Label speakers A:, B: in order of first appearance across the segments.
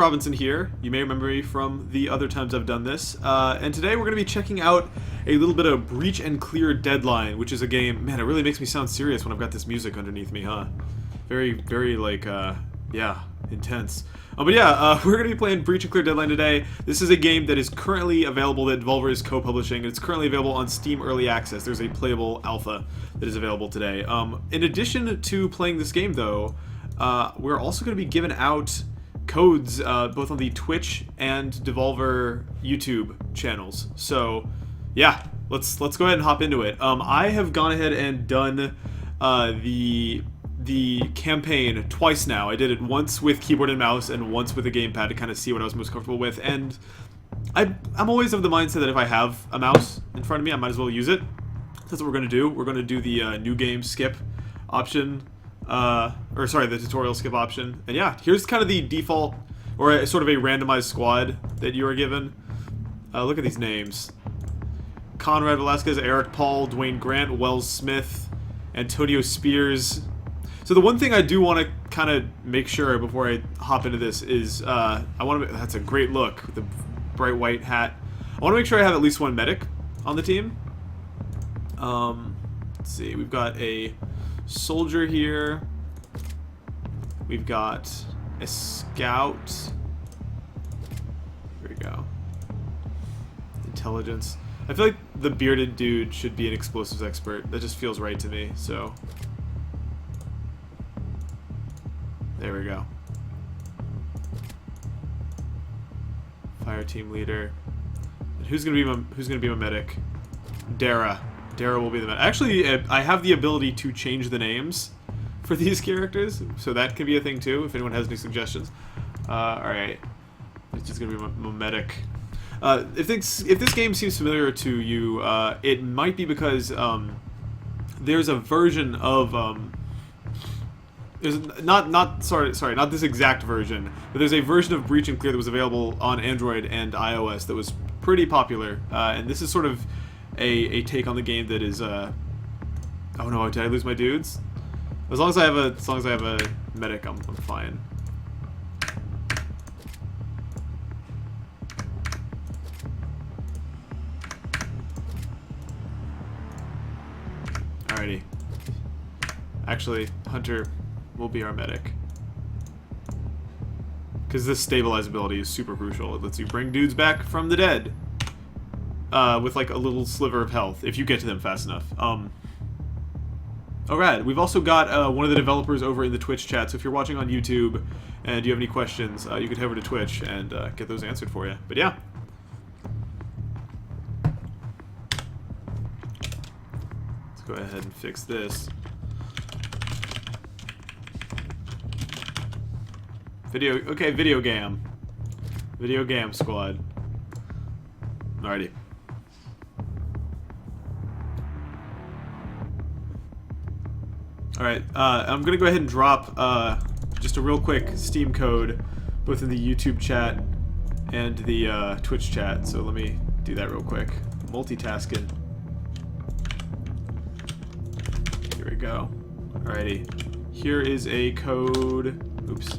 A: Robinson here. You may remember me from the other times I've done this. And today we're going to be checking out a little bit of Breach and Clear Deadline, which is a game... Man, it really makes me sound serious when I've got this music underneath me, huh? Very, like, yeah, intense. But yeah, we're going to be playing Breach and Clear Deadline today. This is a game that is currently available, that Devolver is co-publishing. It's currently available on Steam Early Access. There's a playable alpha that is available today. In addition to playing this game, though, we're also going to be giving out codes both on the Twitch and Devolver YouTube channels. So yeah, let's go ahead and hop into it. I have gone ahead and done the campaign twice now. I did it once with keyboard and mouse and once with a gamepad to kind of see what I was most comfortable with, and I'm always of the mindset that if I have a mouse in front of me, I might as well use it. That's what we're going to do. We're going to do the new game skip option, or sorry, the tutorial skip option. And yeah, here's kind of the default, or sort of a randomized squad that you are given. Look at these names. Conrad Velasquez, Eric Paul, Dwayne Grant, Wells Smith, Antonio Spears. So the one thing I do want to kind of make sure before I hop into this is, I want to, that's a great look, with the bright white hat. I want to make sure I have at least one medic on the team. Let's see, we've got a soldier here. We've got a scout. Here we go. Intelligence. I feel like the bearded dude should be an explosives expert. That just feels right to me, so. There we go. Fire team leader. And who's gonna be my medic? Dara. Dara will be the medic. Actually, I have the ability to change the names for these characters, so that can be a thing too, if anyone has any suggestions. Alright. It's just gonna be my medic. If this game seems familiar to you, it might be because there's a version of there's not this exact version, but there's a version of Breach and Clear that was available on Android and iOS that was pretty popular, and this is sort of a take on the game that is oh no, did I lose my dudes? As long as I have a medic, I'm fine. Alrighty. Actually, Hunter will be our medic, because this stabilize ability is super crucial. It lets you bring dudes back from the dead with like a little sliver of health if you get to them fast enough. Alright, we've also got one of the developers over in the Twitch chat, so if you're watching on YouTube and you have any questions, you could head over to Twitch and get those answered for you. But yeah. Let's go ahead and fix this. Video game. Video game squad. Alrighty. Alright, I'm gonna go ahead and drop just a real quick Steam code both in the YouTube chat and the Twitch chat, so let me do that real quick. Multitasking. Here we go. Alrighty. Here is a code. Oops.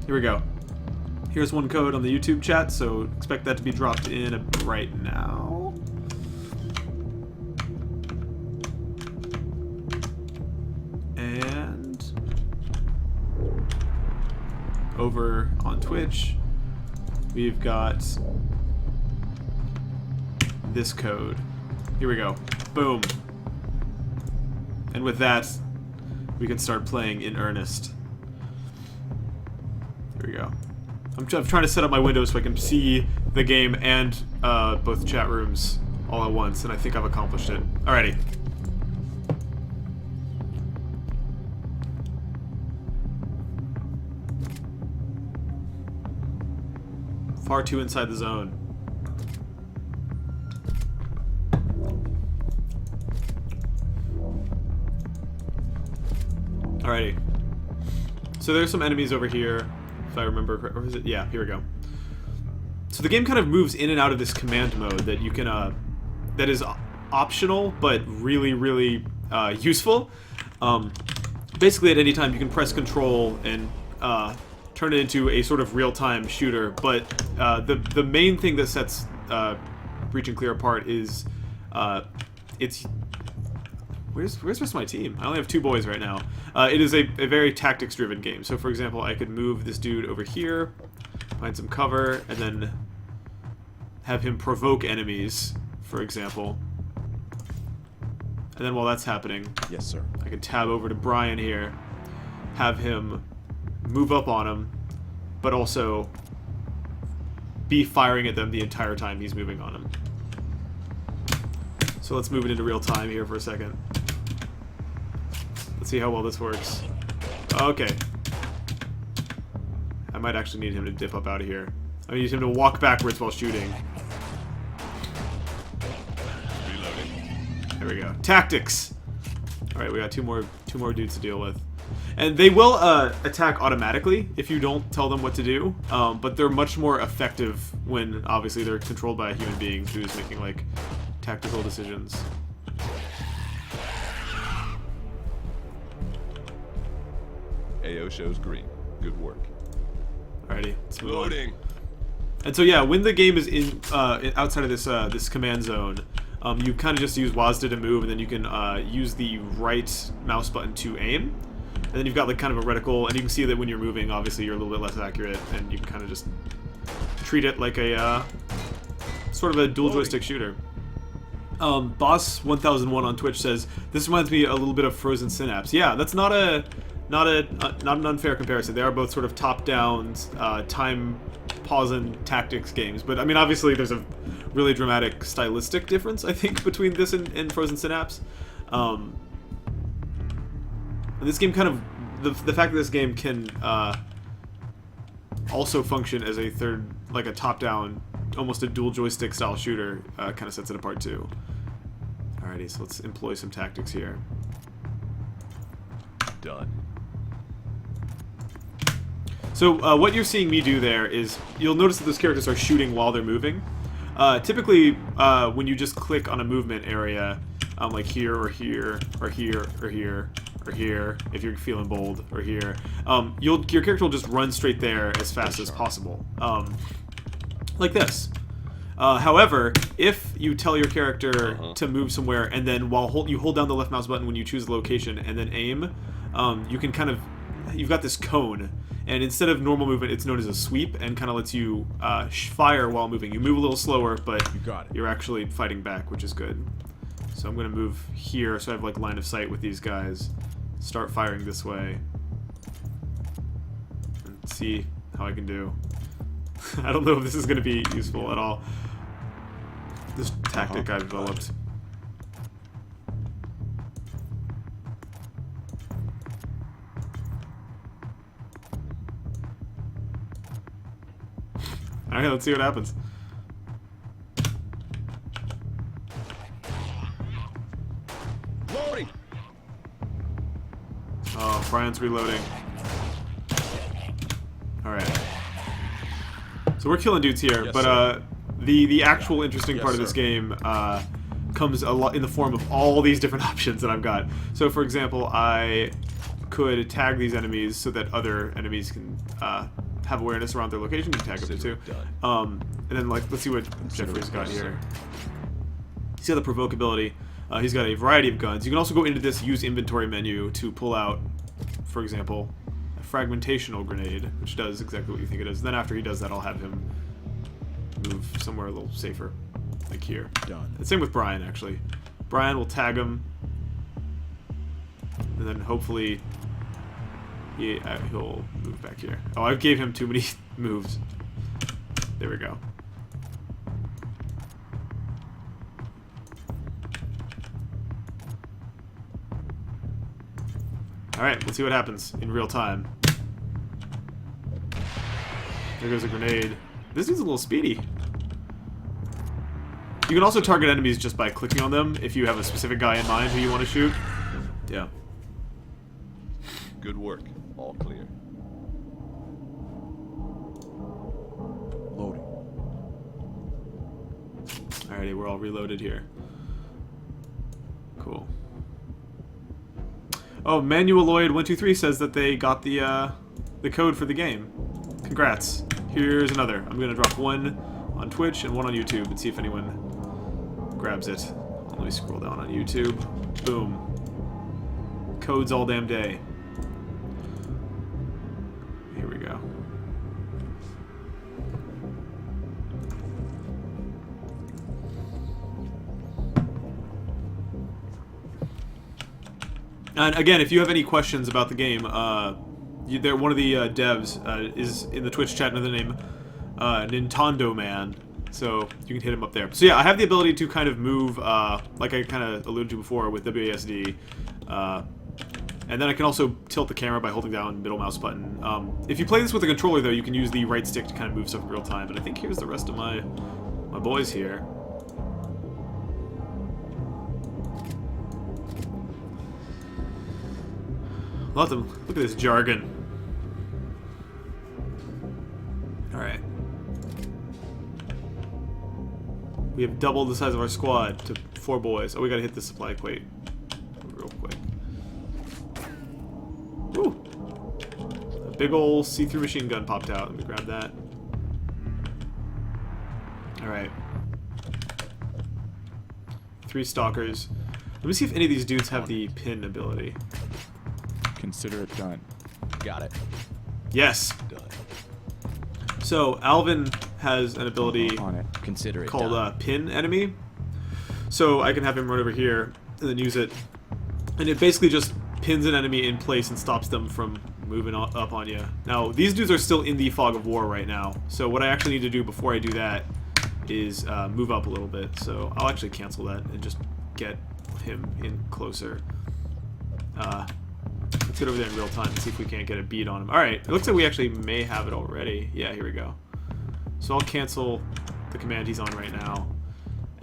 A: Here we go. Here's one code on the YouTube chat, so expect that to be dropped in right now. And over on Twitch, we've got this code. Here we go. Boom. And with that, we can start playing in earnest. Here we go. I'm trying to set up my window so I can see the game and both chat rooms all at once, and I think I've accomplished it. Alrighty. Far too inside the zone. Alrighty. So there's some enemies over here. If I remember, or is it? Yeah, here we go. So the game kind of moves in and out of this command mode that you can, that is optional, but really, really useful. Basically, at any time, you can press Control and turn it into a sort of real-time shooter. But the main thing that sets Breach and Clear apart is it's... Where's the rest of my team? I only have 2 boys right now. It is a very tactics-driven game. So, for example, I could move this dude over here, find some cover, and then have him provoke enemies, for example. And then while that's happening,
B: yes, sir,
A: I can tab over to Brian here, have him move up on him, but also be firing at them the entire time he's moving on him. So let's move it into real time here for a second. Let's see how well this works. Okay. I might actually need him to dip up out of here. I need him to walk backwards while shooting. There we go. Tactics! Alright, we got two more dudes to deal with. And they will attack automatically if you don't tell them what to do, but they're much more effective when, obviously, they're controlled by a human being who's making, like, tactical decisions.
B: AO shows green. Good work.
A: Alrighty, let's move
B: Loading.
A: on. And so yeah, when the game is in outside of this this command zone, you kind of just use WASD to move, and then you can use the right mouse button to aim. And then you've got like kind of a reticle, and you can see that when you're moving, obviously you're a little bit less accurate, and you can kind of just treat it like a sort of a dual joystick shooter. Boss 1001 on Twitch says this reminds me a little bit of Frozen Synapse. Yeah, that's not an unfair comparison. They are both sort of top-down, time pausing tactics games. But I mean, obviously, there's a really dramatic stylistic difference, I think, between this and Frozen Synapse. And this game kind of the fact that this game can also function as a third, like a top-down, almost a dual joystick style shooter, kind of sets it apart too. Alrighty, so let's employ some tactics here.
B: Done.
A: So what you're seeing me do there is you'll notice that those characters are shooting while they're moving. Typically, when you just click on a movement area, like here or here or here or here or here, if you're feeling bold, or here, your character will just run straight there as fast as possible, like this. However, if you tell your character to move somewhere, and then while you hold down the left mouse button when you choose the location and then aim, you can kind of, you've got this cone, and instead of normal movement, it's known as a sweep, and kind of lets you fire while moving. You move a little slower, but you're actually fighting back, which is good. So I'm going to move here, so I have like line of sight with these guys. Start firing this way, and see how I can do. I don't know if this is going to be useful at all. This tactic I've developed. Alright, let's see what happens.
B: Loading.
A: Oh, Brian's reloading. Alright. So we're killing dudes here,
B: Yes,
A: but the actual interesting part of this game comes a lot in the form of all these different options that I've got. So for example, I could tag these enemies so that other enemies can have awareness around their location. You can tag up to two. And then like, let's see what Jeffrey's got here. See the provoke ability. He's got a variety of guns. You can also go into this use inventory menu to pull out, for example, a fragmentational grenade, which does exactly what you think it is. Then after he does that, I'll have him move somewhere a little safer, like here.
B: Done.
A: And same with Brian, actually. Brian will tag him, and then hopefully he'll move back here. Oh, I gave him too many moves. There we go. Alright, let's see what happens in real time. There goes a grenade. This dude's a little speedy. You can also target enemies just by clicking on them if you have a specific guy in mind who you want to shoot. Yeah.
B: Good work. All clear. Loading.
A: Alrighty, we're all reloaded here. Oh, Manualoid123 says that they got the code for the game. Congrats. Here's another. I'm gonna drop one on Twitch and one on YouTube and see if anyone grabs it. Let me scroll down on YouTube. Boom. Codes all damn day. Here we go. And again, if you have any questions about the game, one of the devs is in the Twitch chat under the name Nintendo Man, so you can hit him up there. So yeah, I have the ability to kind of move, like I kind of alluded to before with WASD, and then I can also tilt the camera by holding down middle mouse button. If you play this with a controller, though, you can use the right stick to kind of move stuff in real time. And I think here's the rest of my boys here. Look at this jargon. Alright. We have doubled the size of our squad to 4 boys. Oh, we gotta hit the supply crate real quick. Woo! A big ol' see-through machine gun popped out. Let me grab that. Alright. 3 stalkers. Let me see if any of these dudes have the pin ability.
B: Consider it done.
C: Got it.
A: Yes.
C: Done.
A: So Alvin has an ability
B: On it.
C: Consider it
A: called
C: done.
A: Pin Enemy. So I can have him run over here and then use it, and it basically just pins an enemy in place and stops them from moving up on you. Now these dudes are still in the fog of war right now, so what I actually need to do before I do that is move up a little bit. So I'll actually cancel that and just get him in closer. Let's get over there in real time and see if we can't get a beat on him. Alright, it looks like we actually may have it already. Yeah, here we go. So I'll cancel the command he's on right now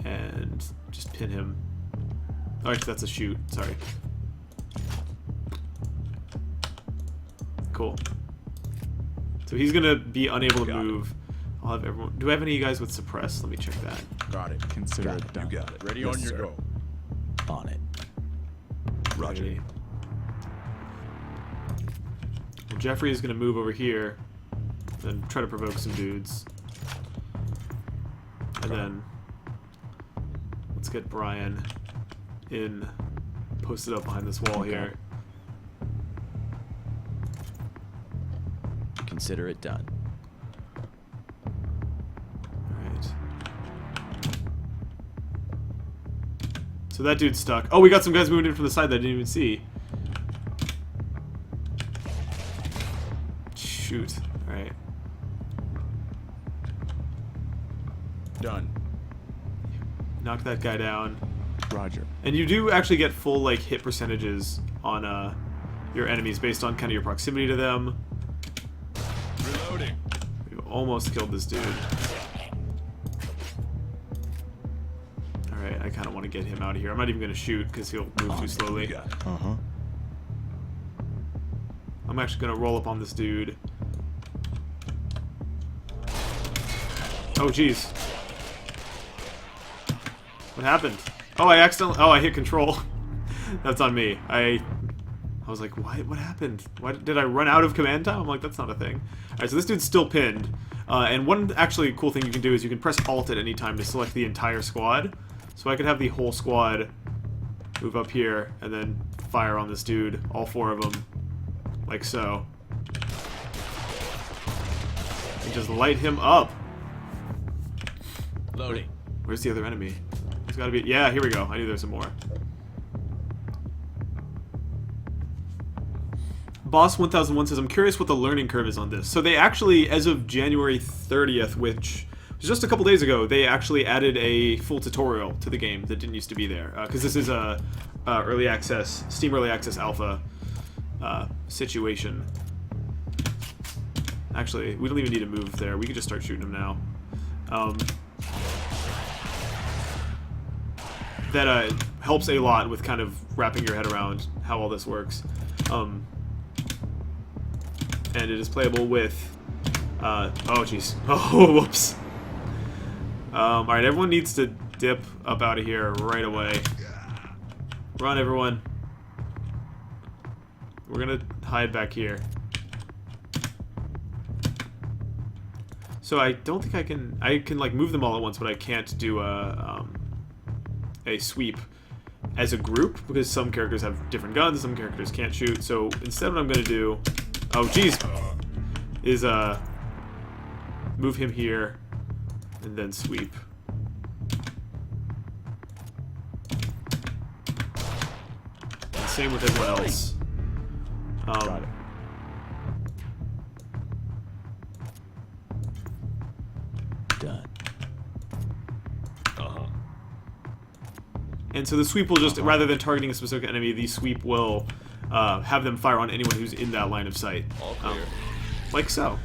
A: and just pin him. Oh, actually, that's a shoot. Sorry. Cool. So he's gonna be unable to move. I'll have everyone. Do I have any of you guys with suppress? Let me check that.
C: Got it.
B: Consider it done.
C: You got it. Ready
B: Yes,
C: on your
B: sir.
C: go. On it. Roger.
A: Ready. Well, Jeffrey is gonna move over here and try to provoke some dudes. And then let's get Brian in, posted up behind this wall here.
C: Consider it done.
A: Alright. So that dude's stuck. Oh, we got some guys moving in from the side that I didn't even see. Shoot. Alright.
C: Done.
A: Knock that guy down.
B: Roger.
A: And you do actually get full like hit percentages on your enemies based on kind of your proximity to them.
C: Reloading.
A: We've almost killed this dude. Alright, I kind of want to get him out of here. I'm not even going to shoot because he'll move too slowly.
C: You got it.
B: Uh-huh.
A: I'm actually going to roll up on this dude. Oh, jeez. What happened? Oh, I accidentally... Oh, I hit control. That's on me. I was like, why? What happened? Why did I run out of command time? I'm like, that's not a thing. Alright, so this dude's still pinned. And one actually cool thing you can do is you can press Alt at any time to select the entire squad. So I could have the whole squad move up here and then fire on this dude. All 4 of them. Like so. And just light him up.
C: Loading.
A: Where's the other enemy? There's gotta be... Yeah, here we go. I knew there was some more. Boss 1001 says, I'm curious what the learning curve is on this. So they actually, as of January 30th, which was just a couple days ago, they actually added a full tutorial to the game that didn't used to be there. Because this is a early access, Steam Early Access Alpha situation. Actually, we don't even need to move there. We can just start shooting them now. That helps a lot with kind of wrapping your head around how all this works. And it is playable with... oh, jeez. Oh, whoops. Alright, everyone needs to dip up out of here right away. Run, everyone. We're gonna hide back here. So I don't think I can... I can, like, move them all at once, but I can't do a sweep as a group, because some characters have different guns, some characters can't shoot. So instead what I'm gonna do... Oh, jeez! Is, move him here, and then sweep. And same with everyone else.
C: Got it. Done.
A: And so the sweep will just, rather than targeting a specific enemy, the sweep will have them fire on anyone who's in that line of sight.
B: All clear.
A: Like so.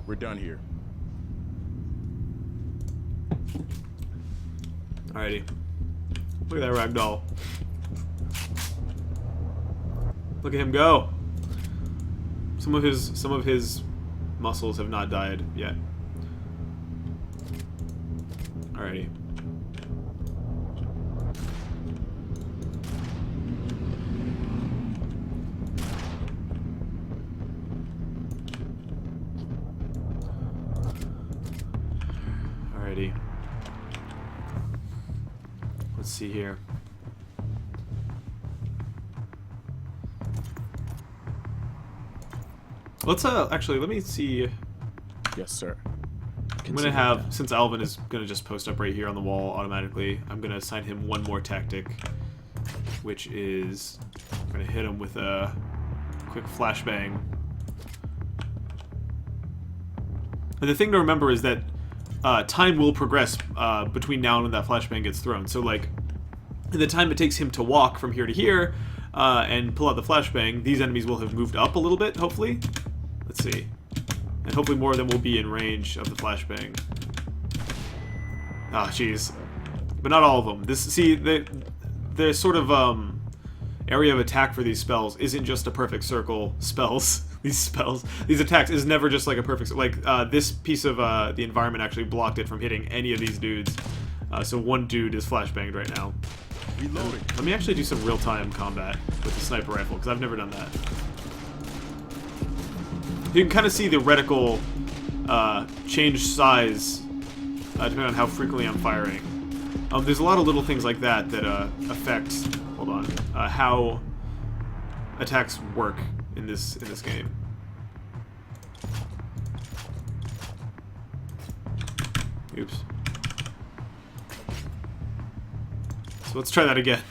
C: We're done here.
A: Alrighty. Look at that ragdoll. Look at him go. Some of his muscles have not died yet. Alrighty. Alrighty. Let's see here. Let's actually let me see.
C: Yes, sir.
A: I'm gonna have, since Alvin is gonna just post up right here on the wall automatically, I'm gonna assign him one more tactic, which is I'm gonna hit him with a quick flashbang. And the thing to remember is that time will progress between now and when that flashbang gets thrown. So, like, in the time it takes him to walk from here to here and pull out the flashbang, these enemies will have moved up a little bit, hopefully. Let's see. And hopefully more of them will be in range of the flashbang. Ah, jeez. But not all of them. This, see, the sort of area of attack for these spells isn't just a perfect circle. These attacks is never just like a perfect, like this piece of the environment actually blocked it from hitting any of these dudes. So one dude is flashbanged right now.
C: Reloading.
A: Let me actually do some real-time combat with the sniper rifle, because I've never done that. You can kind of see the reticle change size depending on how frequently I'm firing. There's a lot of little things like that that affect, hold on, how attacks work in this game. Oops. So let's try that again,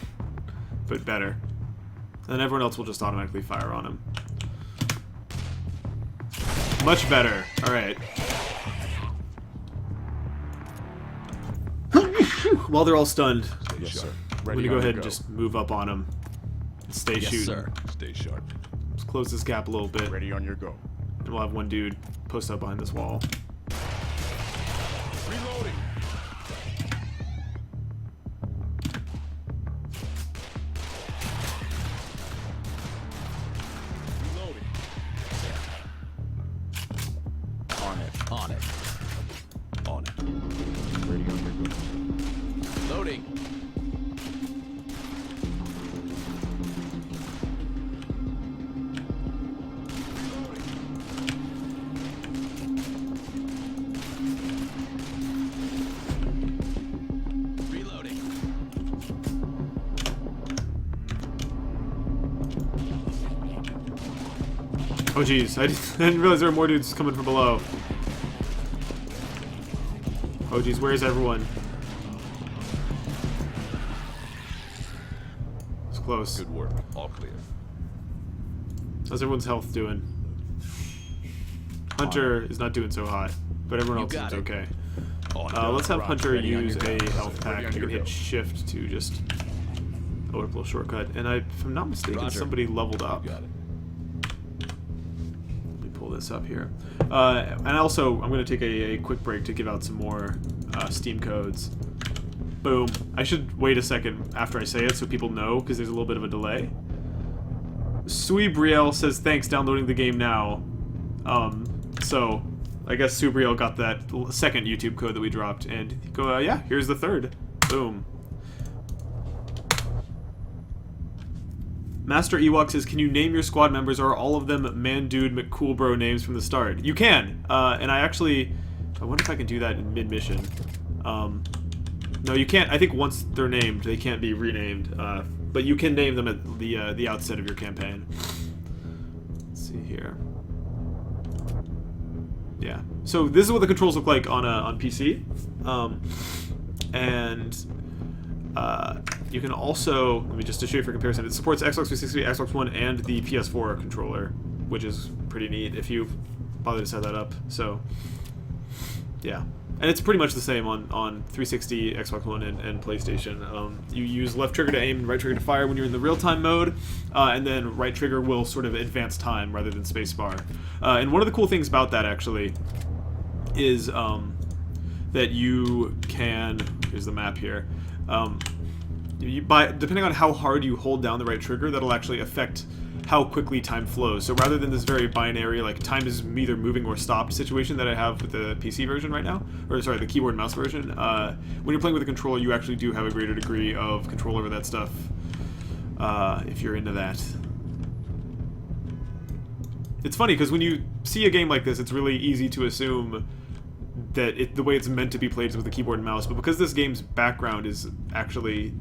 A: but better. Then everyone else will just automatically fire on him. Much better. Alright. While they're all stunned,
C: Yes, sir.
A: I'm
C: Ready
A: gonna go
C: on
A: ahead
C: your
A: and just move up on them. Stay shooting.
C: sir.
B: Stay sharp.
A: Let's close this gap a little bit.
C: Ready on your go.
A: And we'll have one dude post up behind this wall.
C: Reloading. Reloading. On it. On it.
B: On it.
C: Ready on your go. Loading. Reloading.
A: Oh jeez, I didn't realize there were more dudes coming from below. Oh jeez, where's everyone? It's close.
B: Good work. All clear.
A: How's everyone's health doing? Hunter is not doing so hot, but everyone else
C: got
A: seems
C: it.
A: okay.
B: On
A: Let's have
C: Rock,
A: Hunter
C: ready on
A: use
C: your
A: a
C: go.
A: health pack.
C: Ready on
A: You
C: your
A: can hit
C: go.
A: shift to just a little shortcut. And if I'm not mistaken,
C: Roger.
A: somebody leveled up.
B: You got it.
A: Let me pull this up here. And also, I'm going to take a quick break to give out some more Steam codes. Boom. I should wait a second after I say it so people know, because there's a little bit of a delay. Suibriel says, thanks, downloading the game now. So, I guess Subriel got that second YouTube code that we dropped, and go, yeah, here's the third. Boom. Master Ewok says, can you name your squad members, or are all of them man dude McCoolbro names from the start? You can, and I wonder if I can do that in mid-mission. No, you can't. I think once they're named, they can't be renamed, but you can name them at the outset of your campaign. Let's see here. Yeah. So this is what the controls look like on PC, and you can also, let me just to show you for comparison, it supports Xbox 360, Xbox One, and the PS4 controller, which is pretty neat if you bother to set that up. So, yeah. And it's pretty much the same on 360, Xbox One, and PlayStation. You use left trigger to aim and right trigger to fire when you're in the real-time mode, and then right trigger will sort of advance time rather than spacebar. And one of the cool things about that, actually, is that you can, here's the map here, depending on how hard you hold down the right trigger, that'll actually affect how quickly time flows. So rather than this very binary, like, time is either moving or stopped situation that I have with the PC version right now, or sorry, the keyboard and mouse version, when you're playing with a controller, you actually do have a greater degree of control over that stuff, if you're into that. It's funny, because when you see a game like this, it's really easy to assume that the way it's meant to be played is with the keyboard and mouse, but because this game's background is actually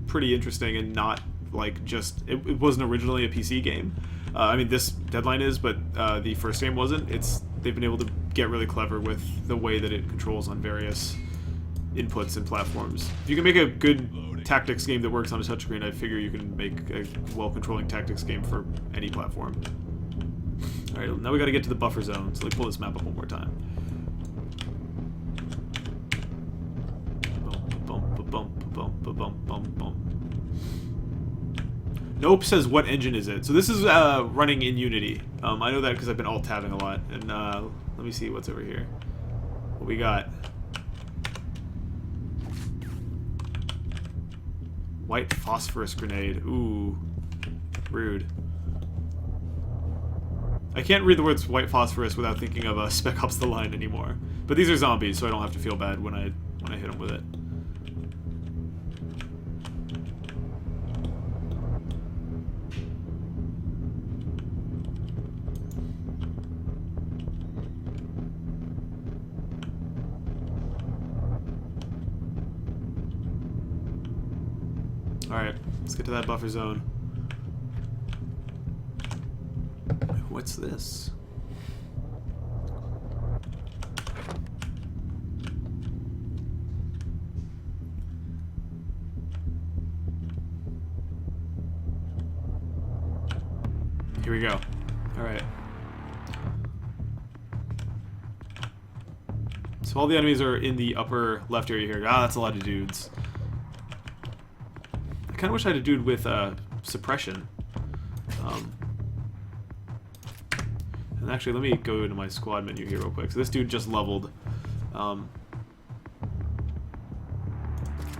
A: pretty interesting and not like just it wasn't originally a PC game. I mean, this Deadline is, but the first game wasn't. They've been able to get really clever with the way that it controls on various inputs and platforms. If you can make a good tactics game that works on a touchscreen, I figure you can make a well-controlling tactics game for any platform. All right, now we got to get to the buffer zone. So let me pull this map up one more time. Nope says, what engine is it? So this is running in Unity. I know that because I've been alt-tabbing a lot. And let me see what's over here. What we got? White phosphorus grenade. Ooh. Rude. I can't read the words white phosphorus without thinking of Spec Ops: The Line anymore. But these are zombies, so I don't have to feel bad when I hit them with it. Alright, let's get to that buffer zone. What's this? Here we go. Alright. So all the enemies are in the upper left area here. Ah, that's a lot of dudes. I kind of wish I had a dude with suppression. And actually, let me go into my squad menu here real quick. So this dude just leveled.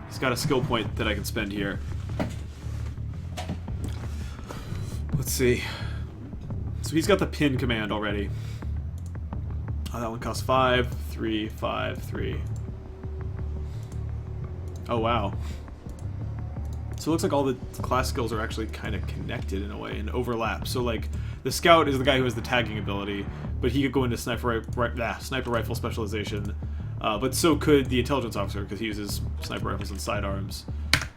A: He's got a skill point that I can spend here. Let's see. So he's got the pin command already. Oh, that one costs 5, 3, 5, 3. Oh, wow. So it looks like all the class skills are actually kind of connected in a way and overlap. So like the scout is the guy who has the tagging ability, but he could go into sniper rifle specialization. But so could the intelligence officer because he uses sniper rifles and sidearms.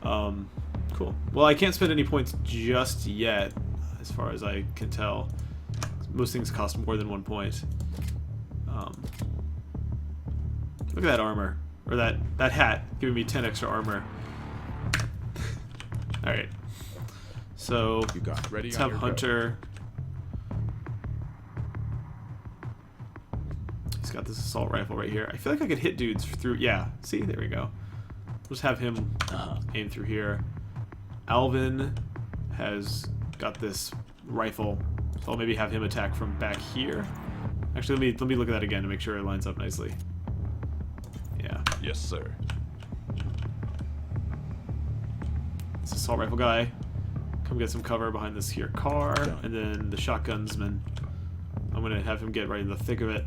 A: Cool. Well, I can't spend any points just yet, as far as I can tell. Most things cost more than 1 point. Look at that armor, or that hat giving me 10 extra armor. All right, so
B: You got ready.
A: let's have Hunter. He's got this assault rifle right here. I feel like I could hit dudes through. Yeah, see, there we go. We'll just have him aim through here. Alvin has got this rifle, so I'll maybe have him attack from back here. Actually, let me look at that again to make sure it lines up nicely. Yeah.
B: Yes, sir.
A: This assault rifle guy, come get some cover behind this here car, and then the shotgunsman, I'm gonna have him get right in the thick of it.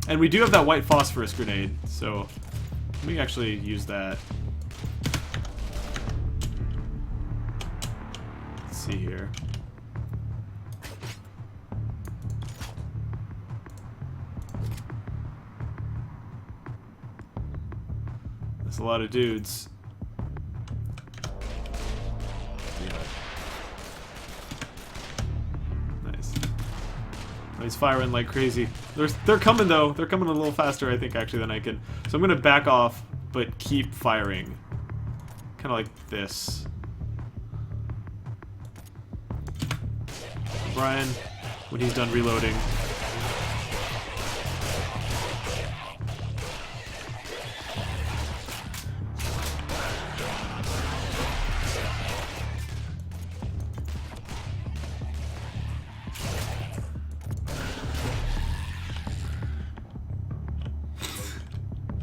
A: And we do have that white phosphorus grenade, so let me actually use that. Let's see here. That's a lot of dudes. Nice. Oh, he's firing like crazy. They're coming though. They're coming a little faster, I think, actually, than I can. So I'm gonna back off, but keep firing. Kind of like this. Brian, when he's done reloading.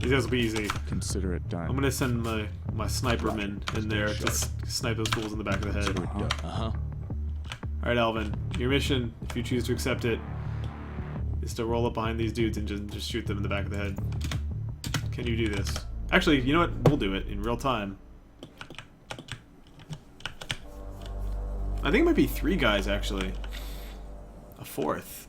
A: These guys will be easy.
D: Consider it done.
A: I'm gonna send my snipermen in there to snipe those fools in the back of the head. Alright, Alvin. Your mission, if you choose to accept it, is to roll up behind these dudes and just shoot them in the back of the head. Can you do this? Actually, you know what? We'll do it in real time. I think it might be 3 guys, actually. A 4th.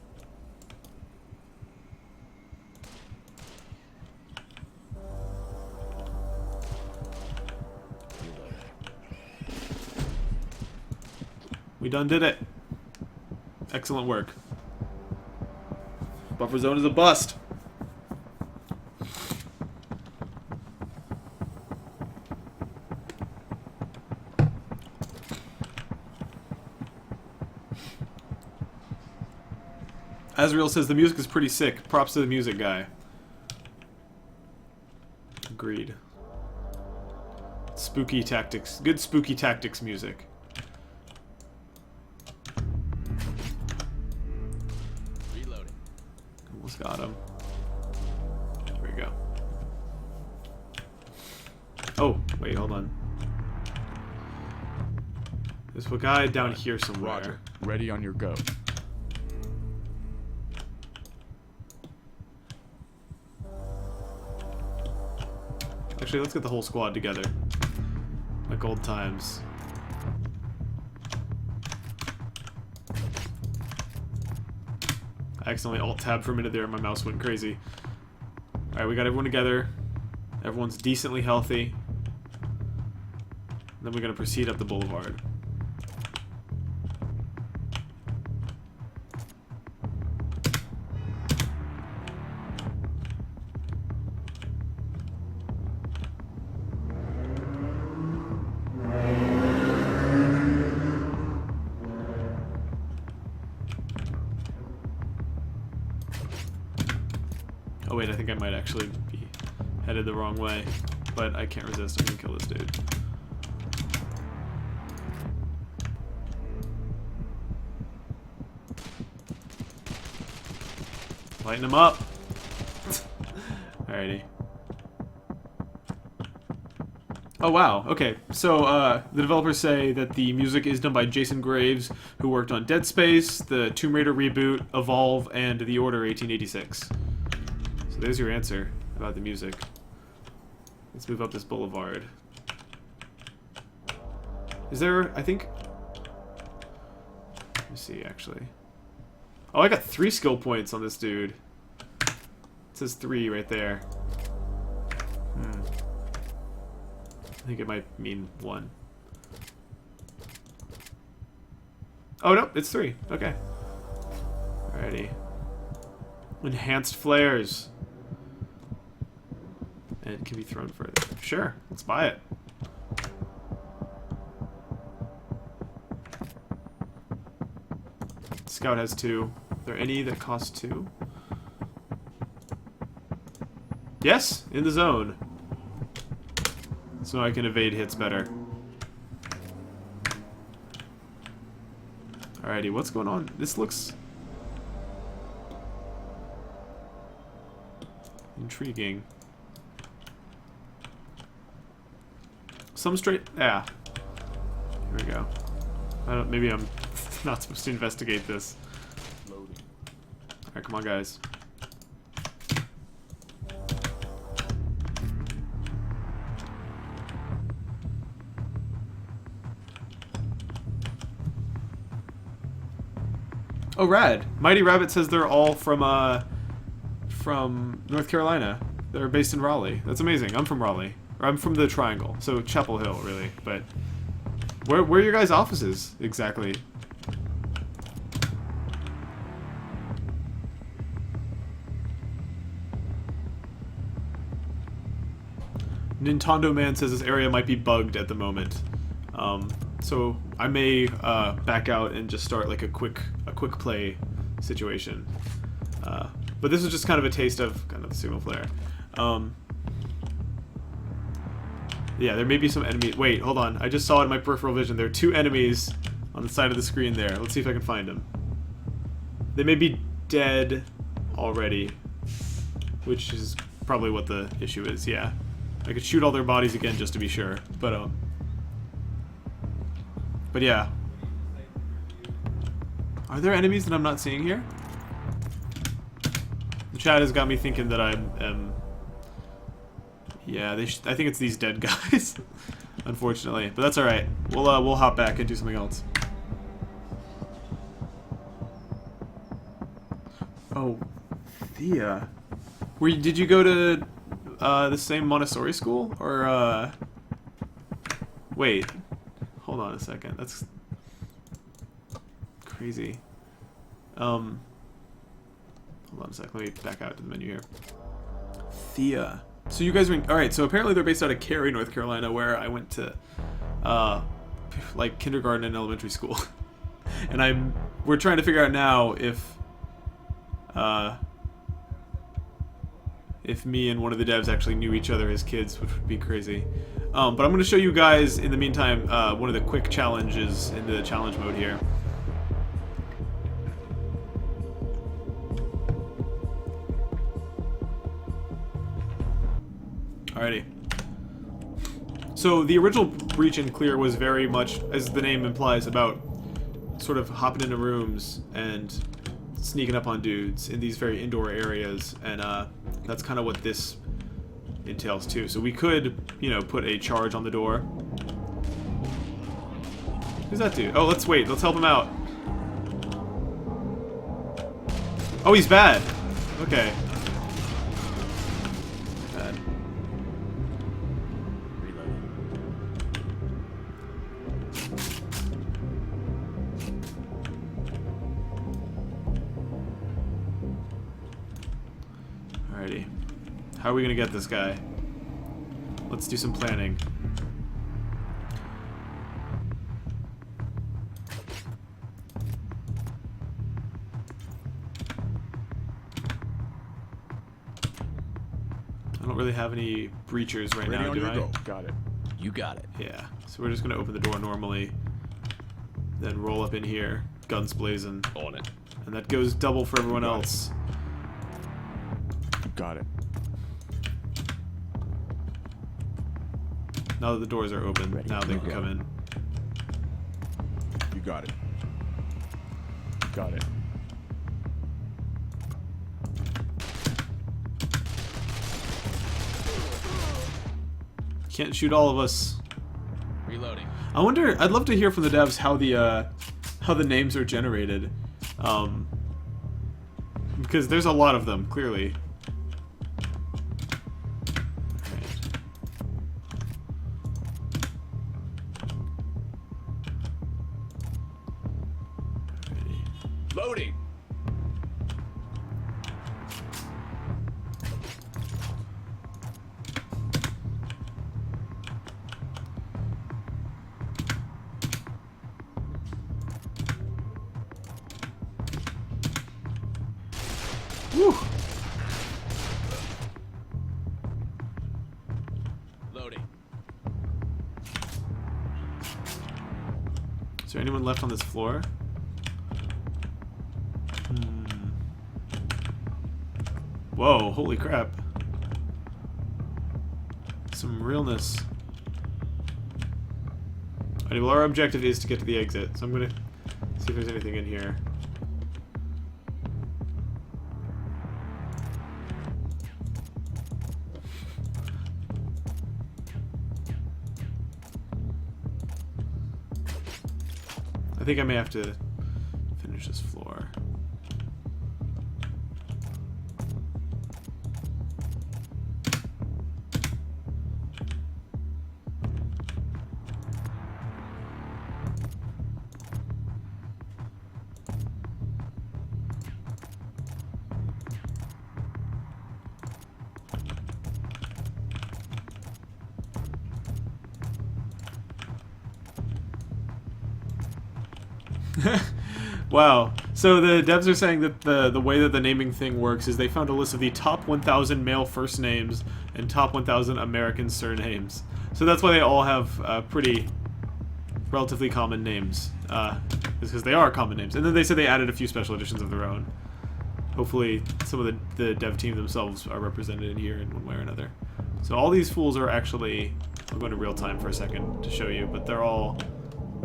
A: We done did it. Excellent work. Buffer zone is a bust. Azrael says the music is pretty sick. Props to the music guy. Agreed. Spooky tactics. Good spooky tactics music. Got him. There we go. Oh, wait, hold on. There's a guy down here somewhere.
D: Roger. Ready on your go.
A: Actually, let's get the whole squad together. Like old times. I accidentally alt-tabbed for a minute there and my mouse went crazy. Alright, we got everyone together. Everyone's decently healthy. Then we're going to proceed up the boulevard. Oh wait, I think I might actually be headed the wrong way, but I can't resist. I'm gonna kill this dude. Lighten him up. Alrighty. Oh wow, okay. So the developers say that the music is done by Jason Graves, who worked on Dead Space, the Tomb Raider reboot, Evolve, and The Order 1886. So there's your answer about the music. Let's move up this boulevard. Is there, I think... Let me see, actually. Oh, I got 3 skill points on this dude. It says 3 right there. I think it might mean 1. Oh, no, it's 3. Okay. Alrighty. Enhanced flares. And it can be thrown further. Sure, let's buy it. Scout has 2. Are there any that cost 2? Yes, in the zone. So I can evade hits better. Alrighty, what's going on? This looks intriguing. Some straight... Yeah. Here we go. I don't... Maybe I'm not supposed to investigate this. Alright, come on, guys. Oh, rad. Mighty Rabbit says they're all from North Carolina. They're based in Raleigh. That's amazing. I'm from Raleigh. Or I'm from the Triangle, so Chapel Hill, really. But where are your guys' offices exactly? Nintendo Man says this area might be bugged at the moment, so I may back out and just start like a quick play situation. But this is just kind of a taste of kind of the signal flare. Yeah, there may be some enemies. Wait, hold on. I just saw it in my peripheral vision. There are 2 enemies on the side of the screen there. Let's see if I can find them. They may be dead already, which is probably what the issue is. Yeah, I could shoot all their bodies again just to be sure. But yeah. Are there enemies that I'm not seeing here? The chat has got me thinking that I'm. Yeah, I think it's these dead guys, unfortunately. But that's all right. We'll hop back and do something else. Oh, Thea, did you go to the same Montessori school or Wait, hold on a second. That's crazy. Hold on a second. Let me back out to the menu here. Thea. So you guys went... Alright, so apparently they're based out of Cary, North Carolina, where I went to, like, kindergarten and elementary school. And we're trying to figure out now if me and one of the devs actually knew each other as kids, which would be crazy. But I'm going to show you guys, in the meantime, one of the quick challenges in the challenge mode here. Alrighty. So the original Breach and Clear was very much, as the name implies, about sort of hopping into rooms and sneaking up on dudes in these very indoor areas, and that's kind of what this entails too. So we could, you know, put a charge on the door. Who's that dude? Oh, let's wait. Let's help him out. Oh, he's bad. Okay. Bad. Alrighty. How are we gonna get this guy? Let's do some planning. I don't really have any breachers right now, do I?
D: Go. Got it.
C: You got it.
A: Yeah. So we're just gonna open the door normally, then roll up in here, guns blazing,
B: On it.
A: and that goes double for everyone else.
D: Got it.
A: Now that the doors are open,
D: Ready
A: now
D: to
A: they can
D: go.
A: come in.
D: You got it. Got it.
A: Can't shoot all of us.
C: Reloading.
A: I wonder. I'd love to hear from the devs how the names are generated, because there's a lot of them clearly.
C: Loading.
A: Woo.
C: Loading.
A: Is there anyone left on this floor? Whoa, holy crap. Some realness. Alright, well, our objective is to get to the exit, so I'm gonna see if there's anything in here. I think I may have to finish this floor. Wow. So the devs are saying that the way that the naming thing works is they found a list of the top 1,000 male first names and top 1,000 American surnames. So that's why they all have pretty relatively common names. Because they are common names. And then they said they added a few special editions of their own. Hopefully some of the dev team themselves are represented in here in one way or another. So all these fools are actually... I'll go into real time for a second to show you, but they're all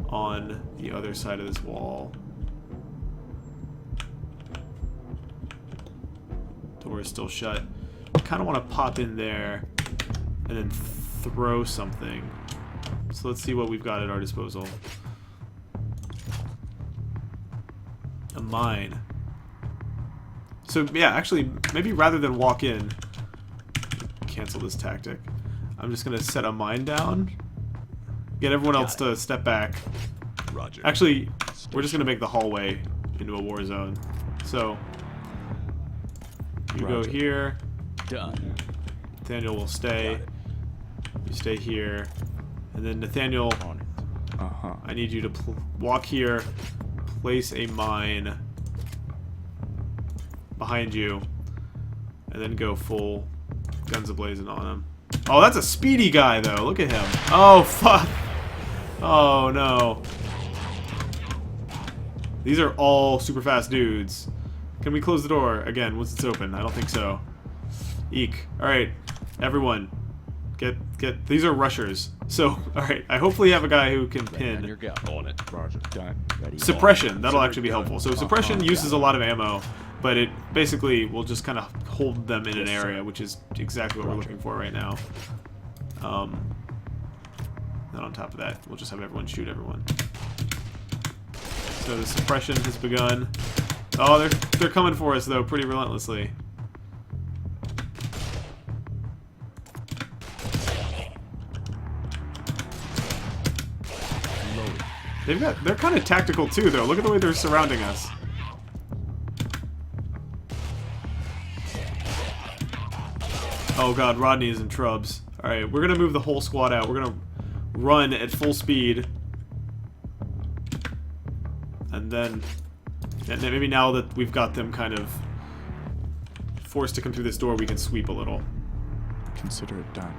A: on the other side of this wall. Door is still shut. I kind of want to pop in there and then throw something. So let's see what we've got at our disposal. A mine. So yeah, actually, maybe rather than walk in, cancel this tactic. I'm just gonna set a mine down. Get everyone else to step back.
B: Roger.
A: Actually, we're just gonna make the hallway into a war zone. So you go here.
C: Done.
A: Nathaniel will stay. You stay here, and then Nathaniel,
D: On it. Uh-huh.
A: I need you to walk here, place a mine behind you, and then go full guns a-blazing on him. Oh, that's a speedy guy, though. Look at him. Oh, fuck. Oh, no. These are all super fast dudes. Can we close the door again once it's open? I don't think so. Eek. Alright, everyone. Get. These are rushers. So, alright, I hopefully have a guy who can
C: Ready on your
A: pin
C: go.
B: On it.
D: Roger. Done.
C: Ready.
A: suppression. That'll actually be helpful. So suppression uses a lot of ammo, but it basically will just kind of hold them in an area, which is exactly what we're looking for right now. Then on top of that, we'll just have everyone shoot everyone. So the suppression has begun. Oh, they're coming for us though, pretty relentlessly. They're kind of tactical too, though. Look at the way they're surrounding us. Oh god, Rodney is in trubs. Alright, we're gonna move the whole squad out. We're gonna run at full speed. And then maybe now that we've got them kind of forced to come through this door, we can sweep a little.
D: Consider it done.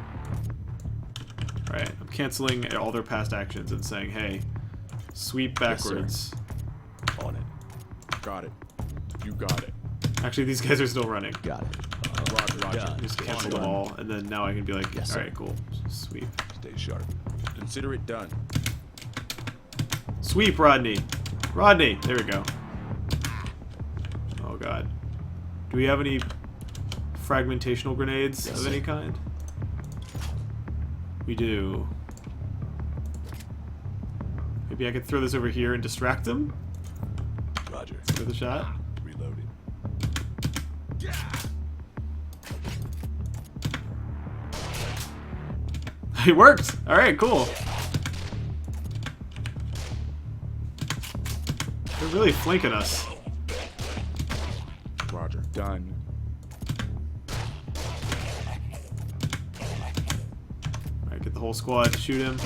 A: Alright, I'm canceling all their past actions and saying, hey, sweep backwards.
B: On it.
D: Got it. You got it.
A: Actually, these guys are still running.
C: Got it.
D: Roger.
C: Done.
A: Just cancel them all, and then now I can be like,
C: Yes, sir.
A: alright, cool. Sweep.
B: Stay sharp.
D: Consider it done.
A: Sweep, Rodney! Rodney! There we go. Oh god. Do we have any fragmentational grenades
C: Yes,
A: of
C: sir.
A: any kind? We do. Maybe I could throw this over here and distract them?
B: Roger.
A: Give it a shot.
B: Reloading.
A: It worked! Alright, cool. They're really flanking us.
D: Roger. Done.
A: Alright, get the whole squad to shoot him.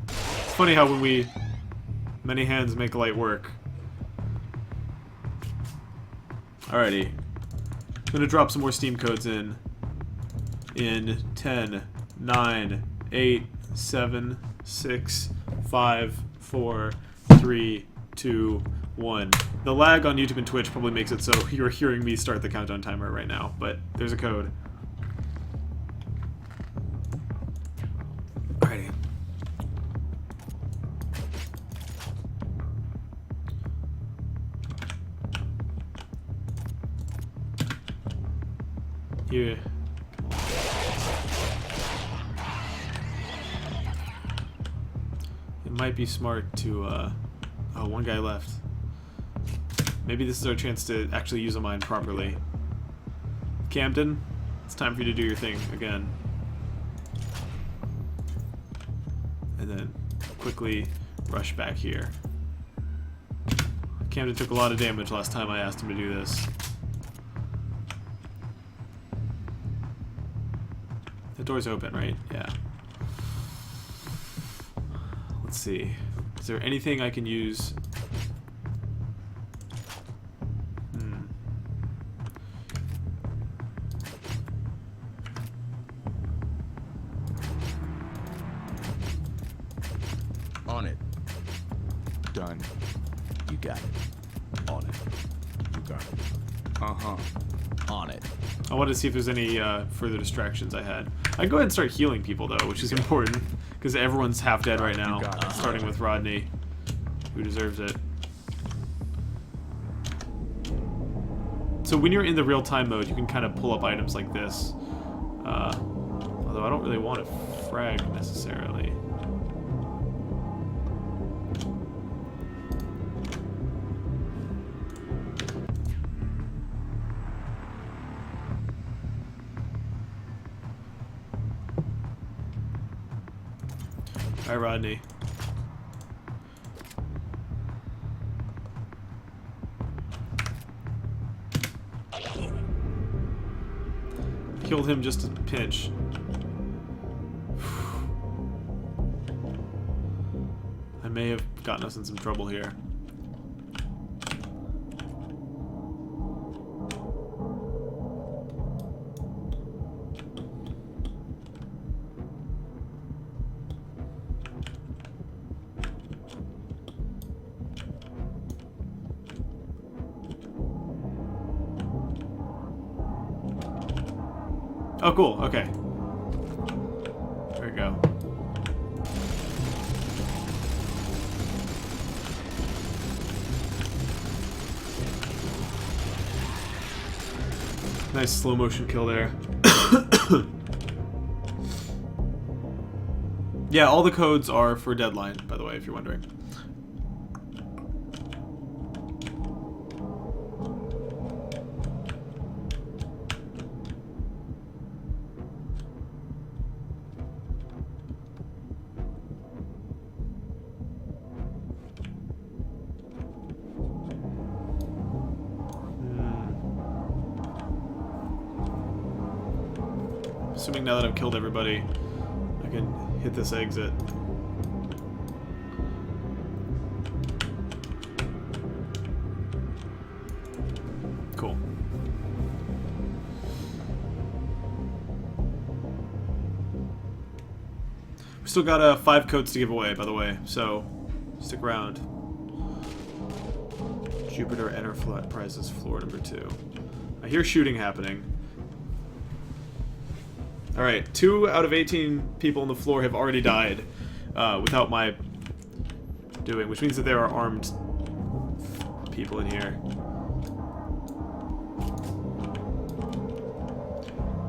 A: It's funny how when many hands make light work. Alrighty. I'm gonna drop some more Steam codes in 10, 9, 8, 7, 6, 5, 4, 3, 2, 1. The lag on YouTube and Twitch probably makes it so you're hearing me start the countdown timer right now, but there's a code. Alrighty. Here. It might be smart to, oh, one guy left. Maybe this is our chance to actually use a mine properly. Camden, it's time for you to do your thing again. And then quickly rush back here. Camden took a lot of damage last time I asked him to do this. door's open, right? Yeah. Let's see. Is there anything I can use?
D: On it. Done.
C: You got it. On it.
D: You got it. Uh-huh.
C: On it.
A: I wanted to see if there's any further distractions I had. I can go ahead and start healing people, though, which is important, because everyone's half dead right now, starting with Rodney, who deserves it. So when you're in the real-time mode, you can kind of pull up items like this. Although I don't really want to frag, necessarily. Hi, Rodney. Killed him just a pinch. I may have gotten us in some trouble here. Oh, cool. Okay. There we go. Nice slow motion kill there. Yeah, all the codes are for Deadline, by the way, if you're wondering. Assuming now that I've killed everybody, I can hit this exit. Cool. We still got 5 codes to give away, by the way, so stick around. Jupiter Enterprises floor number 2. I hear shooting happening. Alright, 2 out of 18 people on the floor have already died without my doing, which means that there are armed people in here.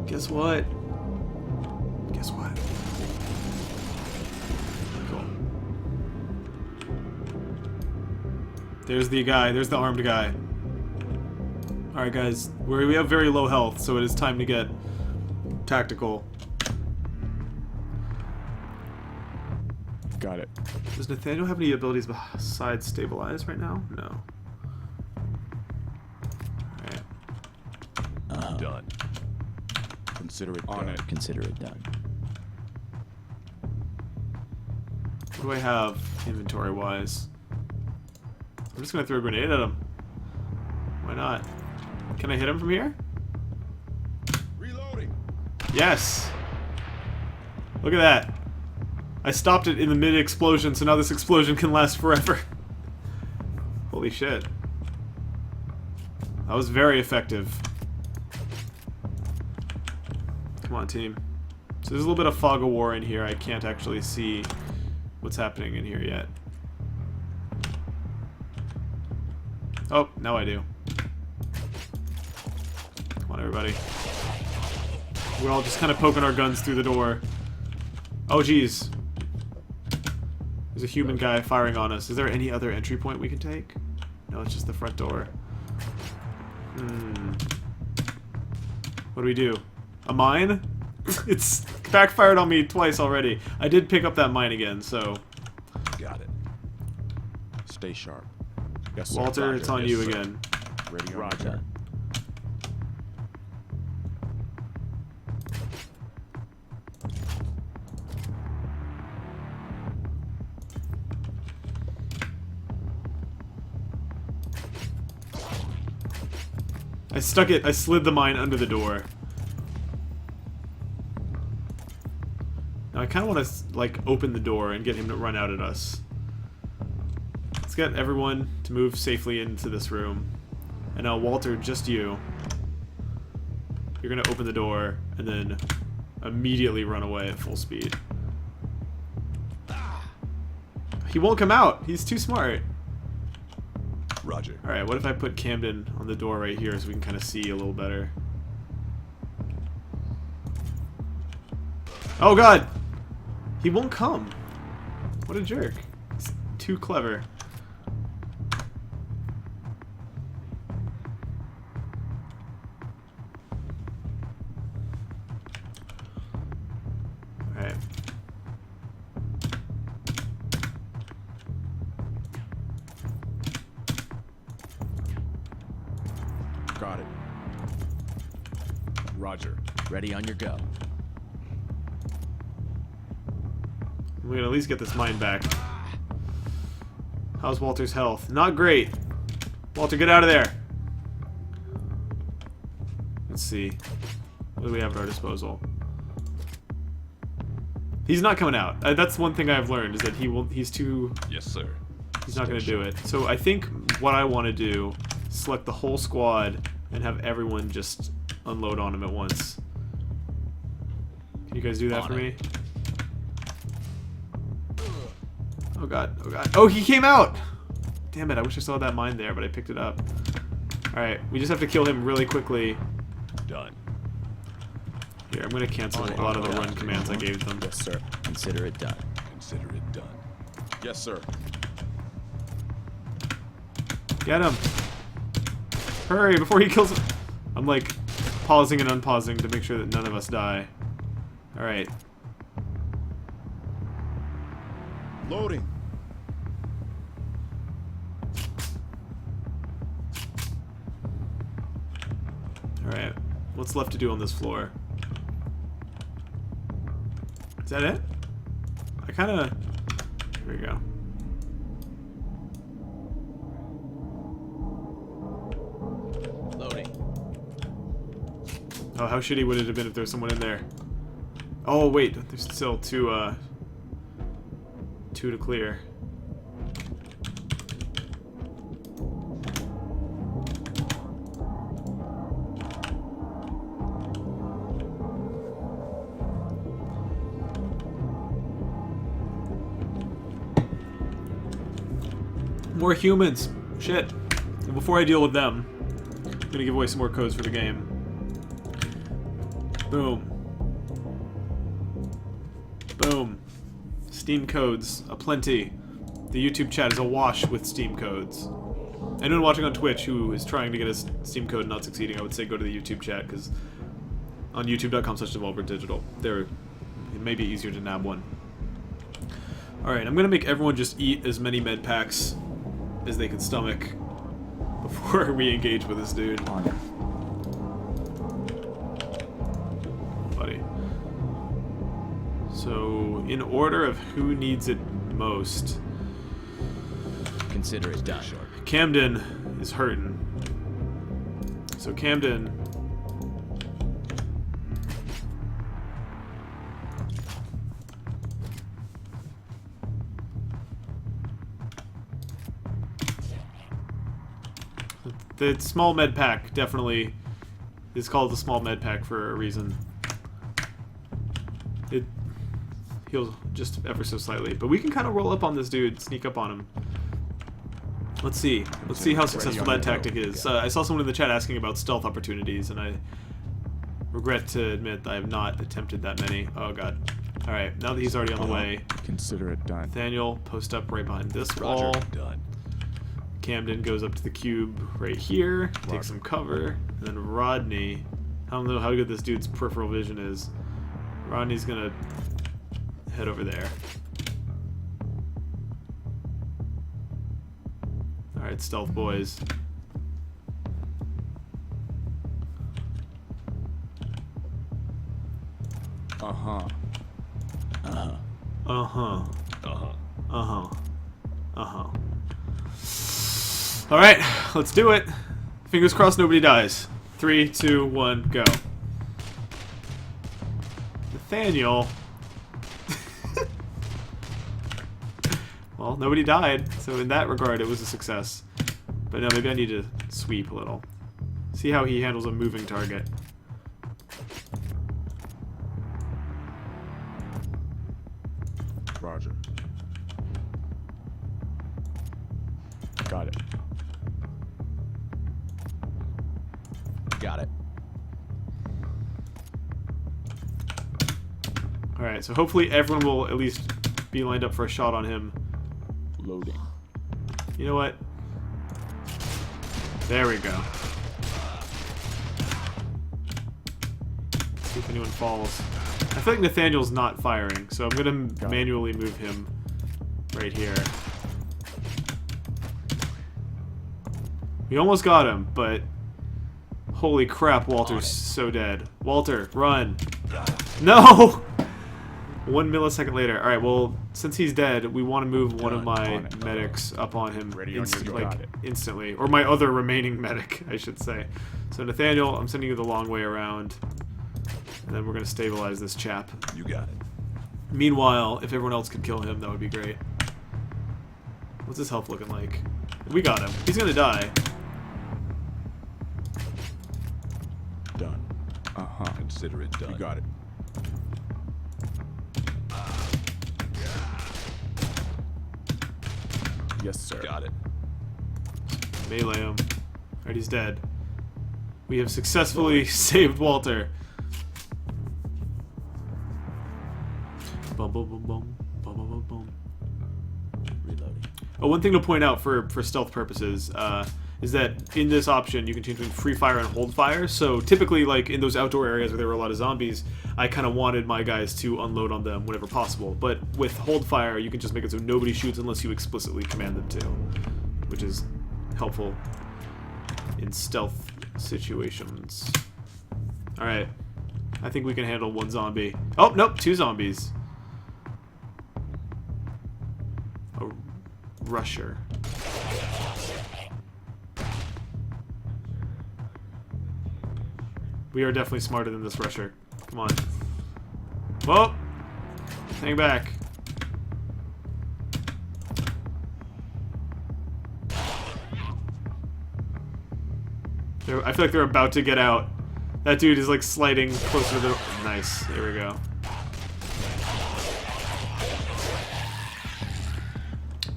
A: Guess what? Guess what? Cool. There's the guy. There's the armed guy. Alright, guys. We have very low health, so it is time to get tactical.
D: Got it.
A: Does Nathaniel have any abilities besides stabilize right now? No. Alright.
B: Done.
D: Consider it
C: On
D: done.
C: it. Consider it done.
A: What do I have inventory-wise? I'm just gonna throw a grenade at him. Why not? Can I hit him from here?
B: Reloading.
A: Yes! Look at that. I stopped it in the mid-explosion, so now this explosion can last forever. Holy shit. That was very effective. Come on, team. So there's a little bit of fog of war in here. I can't actually see what's happening in here yet. Oh, now I do. Come on, everybody. We're all just kind of poking our guns through the door. Oh, jeez. There's a human guy firing on us. Is there any other entry point we can take? No, it's just the front door. What do we do? A mine? It's backfired on me twice already. I did pick up that mine again, so...
B: Got it.
D: Stay sharp. Yes, sir.
A: Walter,
D: Roger.
A: it's on
D: Yes,
A: you
D: sir.
A: again.
D: Ready on
C: Roger.
A: I slid the mine under the door. Now I kind of want to, like, open the door and get him to run out at us. Let's get everyone to move safely into this room. And now, Walter, just you. You're gonna open the door and then immediately run away at full speed. He won't come out. He's too smart.
B: Roger.
A: Alright, what if I put Camden on the door right here so we can kind of see a little better? Oh god! He won't come. What a jerk. He's too clever. Alright.
D: Got it.
C: Roger. Ready on your go.
A: We can at least get this mine back. How's Walter's health? Not great. Walter, get out of there. Let's see. What do we have at our disposal? He's not coming out. That's one thing I've learned, is that he's too...
B: Yes, sir.
A: He's not going to do it. So I think what I want to do is select the whole squad and have everyone just unload on him at once. Can you guys do that for me? Oh god, oh god. Oh, he came out! Damn it, I wish I saw that mine there, but I picked it up. Alright, we just have to kill him really quickly.
B: Done.
A: Here, I'm going to cancel a lot of the run commands I gave them.
D: Yes, sir.
C: Consider it done.
B: Consider it done.
D: Yes, sir.
A: Get him! Hurry, before he kills him! I'm like pausing and unpausing to make sure that none of us die. Alright.
D: Loading.
A: Alright. What's left to do on this floor? Is that it? I kinda... Here we go.
C: Loading.
A: Oh, how shitty would it have been if there was someone in there? Oh, wait. There's still two to clear. More humans. Shit. Well, before I deal with them, I'm gonna give away some more codes for the game. Boom. Boom. Steam codes aplenty. The YouTube chat is awash with Steam codes. Anyone watching on Twitch who is trying to get a Steam code and not succeeding, I would say go to the YouTube chat, because on youtube.com/devolverdigital, it may be easier to nab one. Alright, I'm gonna make everyone just eat as many med packs as they can stomach before we engage with this dude. Buddy. So, in order of who needs it most,
C: Consider it done.
A: Camden is hurting. So Camden... The small med pack definitely is called the small med pack for a reason. It heals just ever so slightly, but we can kind of roll up on this dude, sneak up on him. Let's see. Let's see how successful that tactic is. I saw someone in the chat asking about stealth opportunities, and I regret to admit I have not attempted that many. Oh god. Alright, now that he's already on the way,
D: Consider it done.
A: Nathaniel, post up right behind this wall.
B: Roger. Done.
A: Camden goes up to the cube right here, takes some cover, and then Rodney, I don't know how good this dude's peripheral vision is. Rodney's gonna head over there. Alright, stealth boys.
D: Uh-huh.
A: Uh-huh.
B: Uh-huh.
A: Uh-huh. Uh-huh. Alright, let's do it. Fingers crossed nobody dies. 3, 2, 1, go. Nathaniel. Well, nobody died, so in that regard, it was a success. But no, maybe I need to sweep a little. See how he handles a moving target.
D: Roger. Got it.
C: Got it.
A: Alright, so hopefully everyone will at least be lined up for a shot on him.
D: Loading.
A: You know what? There we go. See if anyone falls. I feel like Nathaniel's not firing, so I'm going to manually move him right here. We almost got him, but holy crap, Walter's so dead. Walter, run. No! 1 millisecond later. Alright, well, since he's dead, we want to move one of my medics up on him instantly. Or my other remaining medic, I should say. So Nathaniel, I'm sending you the long way around. And then we're going to stabilize this chap.
B: You got it.
A: Meanwhile, if everyone else could kill him, that would be great. What's his health looking like? We got him. He's going to die.
D: Done. Uh-huh.
B: Consider it done.
D: You got it. Yes, sir.
B: Got it.
A: Melee him. Alright, he's dead. We have successfully saved Walter. Bum, bum, bum, bum. Bum, bum, bum, bum.
C: Reloading.
A: Oh, one thing to point out for stealth purposes is that in this option you can change between free fire and hold fire. So typically, like in those outdoor areas where there were a lot of zombies, I kind of wanted my guys to unload on them whenever possible. But with hold fire, you can just make it so nobody shoots unless you explicitly command them to, which is helpful in stealth situations. All right, I think we can handle one zombie. Oh nope, 2 zombies. A rusher. We are definitely smarter than this rusher. Come on. Whoa! Hang back. I feel like they're about to get out. That dude is like sliding closer to the... Nice. There we go.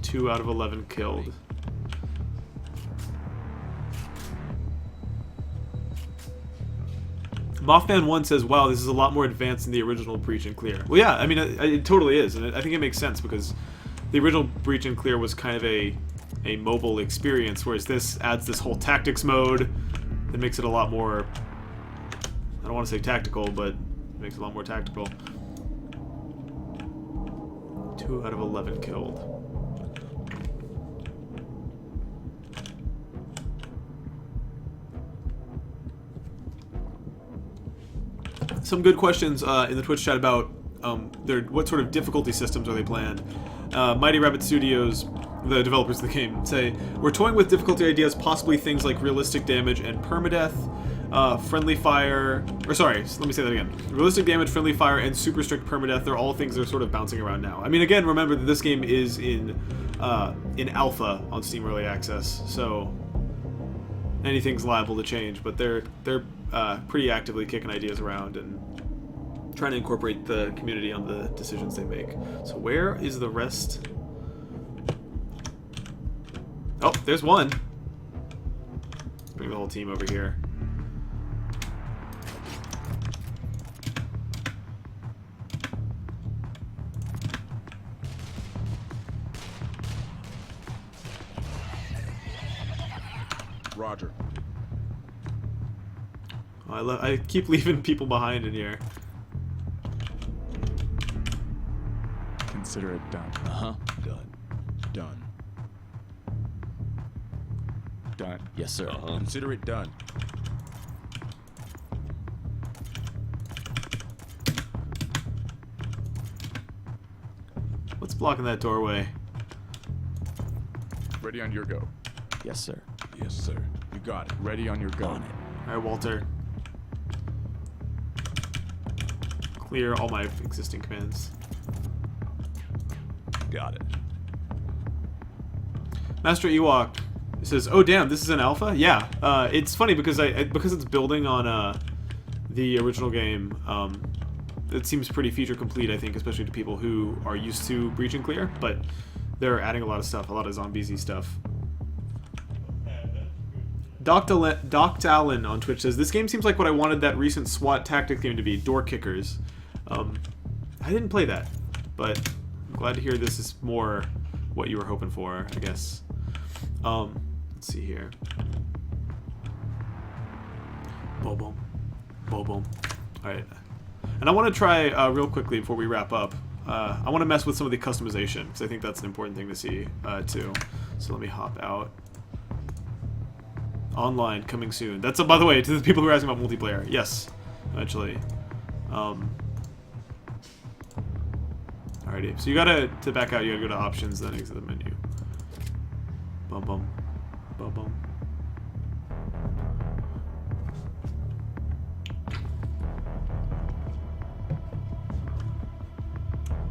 A: 2 out of 11 killed. Mothman1 says, wow, this is a lot more advanced than the original Breach and Clear. Well, yeah, I mean, it totally is, and I think it makes sense, because the original Breach and Clear was kind of a mobile experience, whereas this adds this whole tactics mode that makes it a lot more, I don't want to say tactical, but it makes it a lot more tactical. 2 out of 11 killed. Some good questions in the Twitch chat about what sort of difficulty systems are they planned. Mighty Rabbit Studios, the developers of the game, say, we're toying with difficulty ideas, possibly things like realistic damage and permadeath, friendly fire, or sorry, let me say that again. Realistic damage, friendly fire, and super strict permadeath, they're all things that are sort of bouncing around now. I mean, again, remember that this game is in alpha on Steam Early Access, so anything's liable to change, but they're pretty actively kicking ideas around and trying to incorporate the community on the decisions they make. So where is the rest? Oh, there's one. Let's bring the whole team over here.
D: Roger.
A: I keep leaving people behind in here.
D: Consider it done.
C: Uh-huh. Done.
D: Done. Done.
C: Yes, sir.
B: Uh-huh.
D: Consider it done.
A: What's blocking that doorway?
D: Ready on your go.
C: Yes, sir.
B: Yes, sir.
D: You got it. Ready on your go.
C: On it.
A: Alright, Walter. Clear all my existing commands.
B: Got it.
A: Master Ewok says, "Oh damn, this is an alpha." Yeah, it's funny because because it's building on the original game. It seems pretty feature complete, I think, especially to people who are used to Breach and Clear. But they're adding a lot of stuff, a lot of zombie-y stuff. Doc Allen on Twitch says, "This game seems like what I wanted that recent SWAT tactics game to be, Door Kickers." I didn't play that, but I'm glad to hear this is more what you were hoping for, I guess. Let's see here. Boom, boom. Boom, boom. Alright. And I want to try, real quickly before we wrap up, I want to mess with some of the customization, because I think that's an important thing to see, too. So let me hop out. Online, coming soon. That's, by the way, to the people who are asking about multiplayer. Yes, eventually. Alrighty, so you gotta, to back out, you gotta go to options, then exit the menu. Bum bum. Bum bum.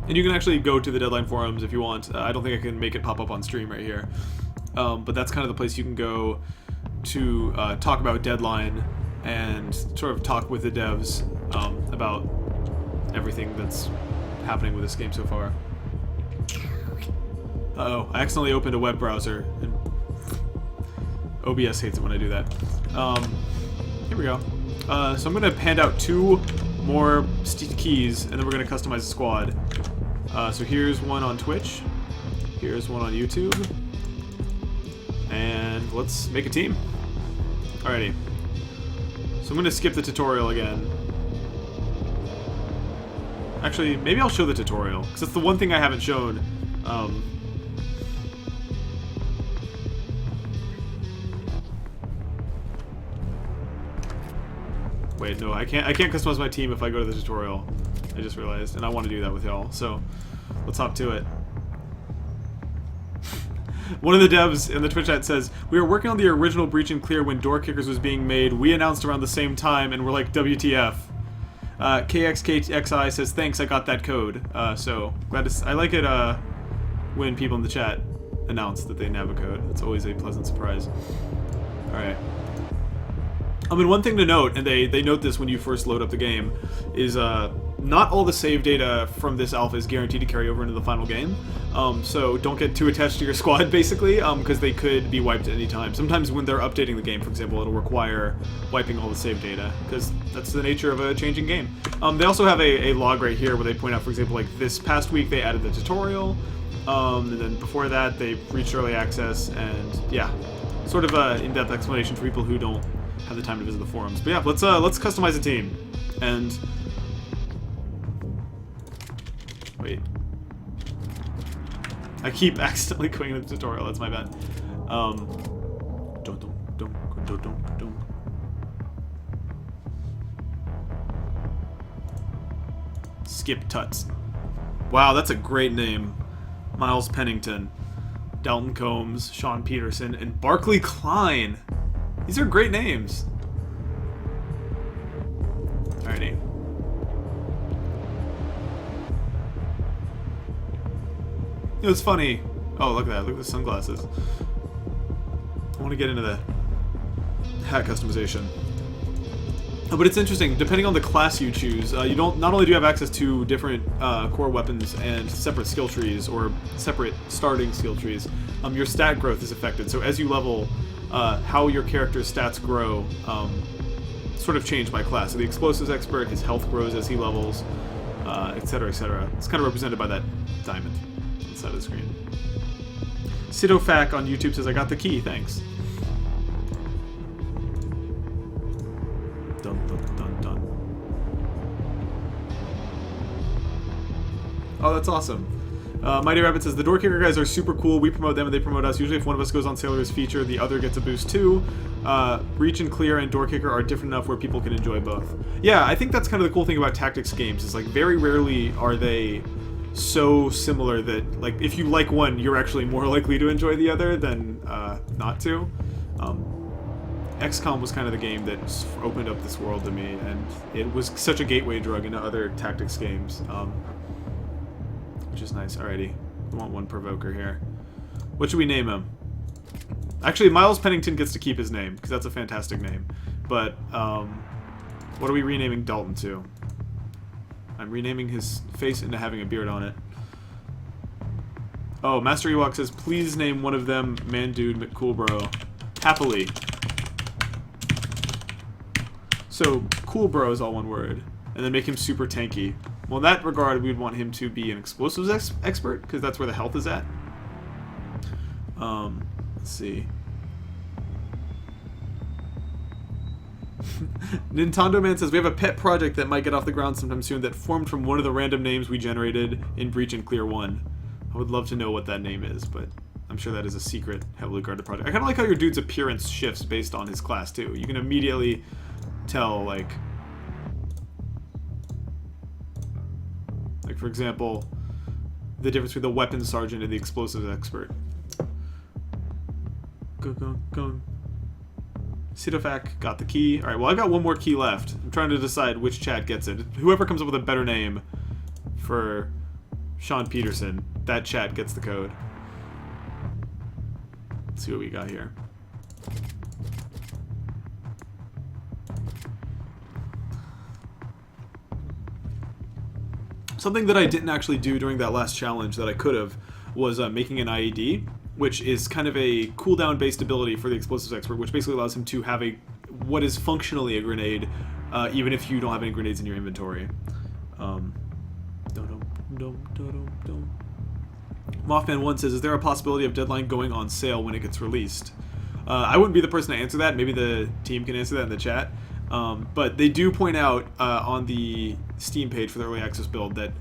A: And you can actually go to the Deadline forums if you want. I don't think I can make it pop up on stream right here. But that's kind of the place you can go to talk about Deadline and sort of talk with the devs about everything that's happening with this game so far. Uh-oh, I accidentally opened a web browser, and OBS hates it when I do that. Here we go. So I'm going to hand out 2 more keys, and then we're going to customize the squad. So here's one on Twitch, here's one on YouTube, and let's make a team. Alrighty. So I'm going to skip the tutorial again. Actually, maybe I'll show the tutorial, because it's the one thing I haven't shown. Wait, no, I can't customize my team if I go to the tutorial. I just realized, and I want to do that with y'all, so let's hop to it. One of the devs in the Twitch chat says, "We were working on the original Breach and Clear when Door Kickers was being made. We announced around the same time, and we're like, WTF. KXKXI says, "Thanks, I got that code." So glad to. I like it when people in the chat announce that they have a code. It's always a pleasant surprise. All right. I mean, one thing to note, and they note this when you first load up the game, is not all the save data from this alpha is guaranteed to carry over into the final game. So don't get too attached to your squad, basically, because they could be wiped at any time. Sometimes when they're updating the game, for example, it'll require wiping all the save data, because that's the nature of a changing game. They also have a log right here where they point out, for example, like this past week they added the tutorial, and then before that they reached early access, and yeah, sort of an in-depth explanation for people who don't have the time to visit the forums. But yeah, let's customize a team. And wait, I keep accidentally going to the tutorial. That's my bad. Skip Tuts. Wow, that's a great name. Miles Pennington, Dalton Combs, Sean Peterson, and Barclay Klein. These are great names. Alrighty. It was funny. Oh, look at that. Look at the sunglasses. I want to get into the hat customization. Oh, but it's interesting. Depending on the class you choose, you don't. Not only do you have access to different core weapons and separate skill trees or separate starting skill trees, your stat growth is affected. So as you level, how your character's stats grow sort of change by class. So the explosives expert, his health grows as he levels, etc., etc. It's kind of represented by that diamond on the side of the screen. Sidofac on YouTube says, "I got the key, thanks." Dun, dun, dun, dun. Oh, that's awesome. Mighty Rabbit says, "The Door Kicker guys are super cool. We promote them and they promote us. Usually if one of us goes on Sailor's feature, the other gets a boost too. Breach and Clear and Door Kicker are different enough where people can enjoy both." Yeah, I think that's kind of the cool thing about tactics games. Is like very rarely are they so similar that like if you like one, you're actually more likely to enjoy the other than not to. XCOM was kind of the game that opened up this world to me, and it was such a gateway drug into other tactics games, which is nice. Alrighty, we want one provoker here. What should we name him? Actually, Miles Pennington gets to keep his name, because that's a fantastic name. But, what are we renaming Dalton to? I'm renaming his face into having a beard on it. Oh, Master Ewok says, please name one of them Mandude McCoolbro. Happily. So, Coolbro is all one word. And then make him super tanky. Well, in that regard, we'd want him to be an explosives expert, because that's where the health is at. Let's see. Nintendo Man says, we have a pet project that might get off the ground sometime soon that formed from one of the random names we generated in Breach and Clear 1. I would love to know what that name is, but I'm sure that is a secret, heavily guarded project. I kind of like how your dude's appearance shifts based on his class, too. You can immediately tell, like, for example, the difference between the weapons sergeant and the explosives expert. Go. Sidofac got the key. Alright, well, I've got one more key left. I'm trying to decide which chat gets it. Whoever comes up with a better name for Sean Peterson, that chat gets the code. Let's see what we got here. Something that I didn't actually do during that last challenge that I could have was making an IED, which is kind of a cooldown based ability for the explosives expert, which basically allows him to have what is functionally a grenade, even if you don't have any grenades in your inventory. Mothman1 says, is there a possibility of Deadline going on sale when it gets released? I wouldn't be the person to answer that. Maybe the team can answer that in the chat. But they do point out on the Steam page for the early access build that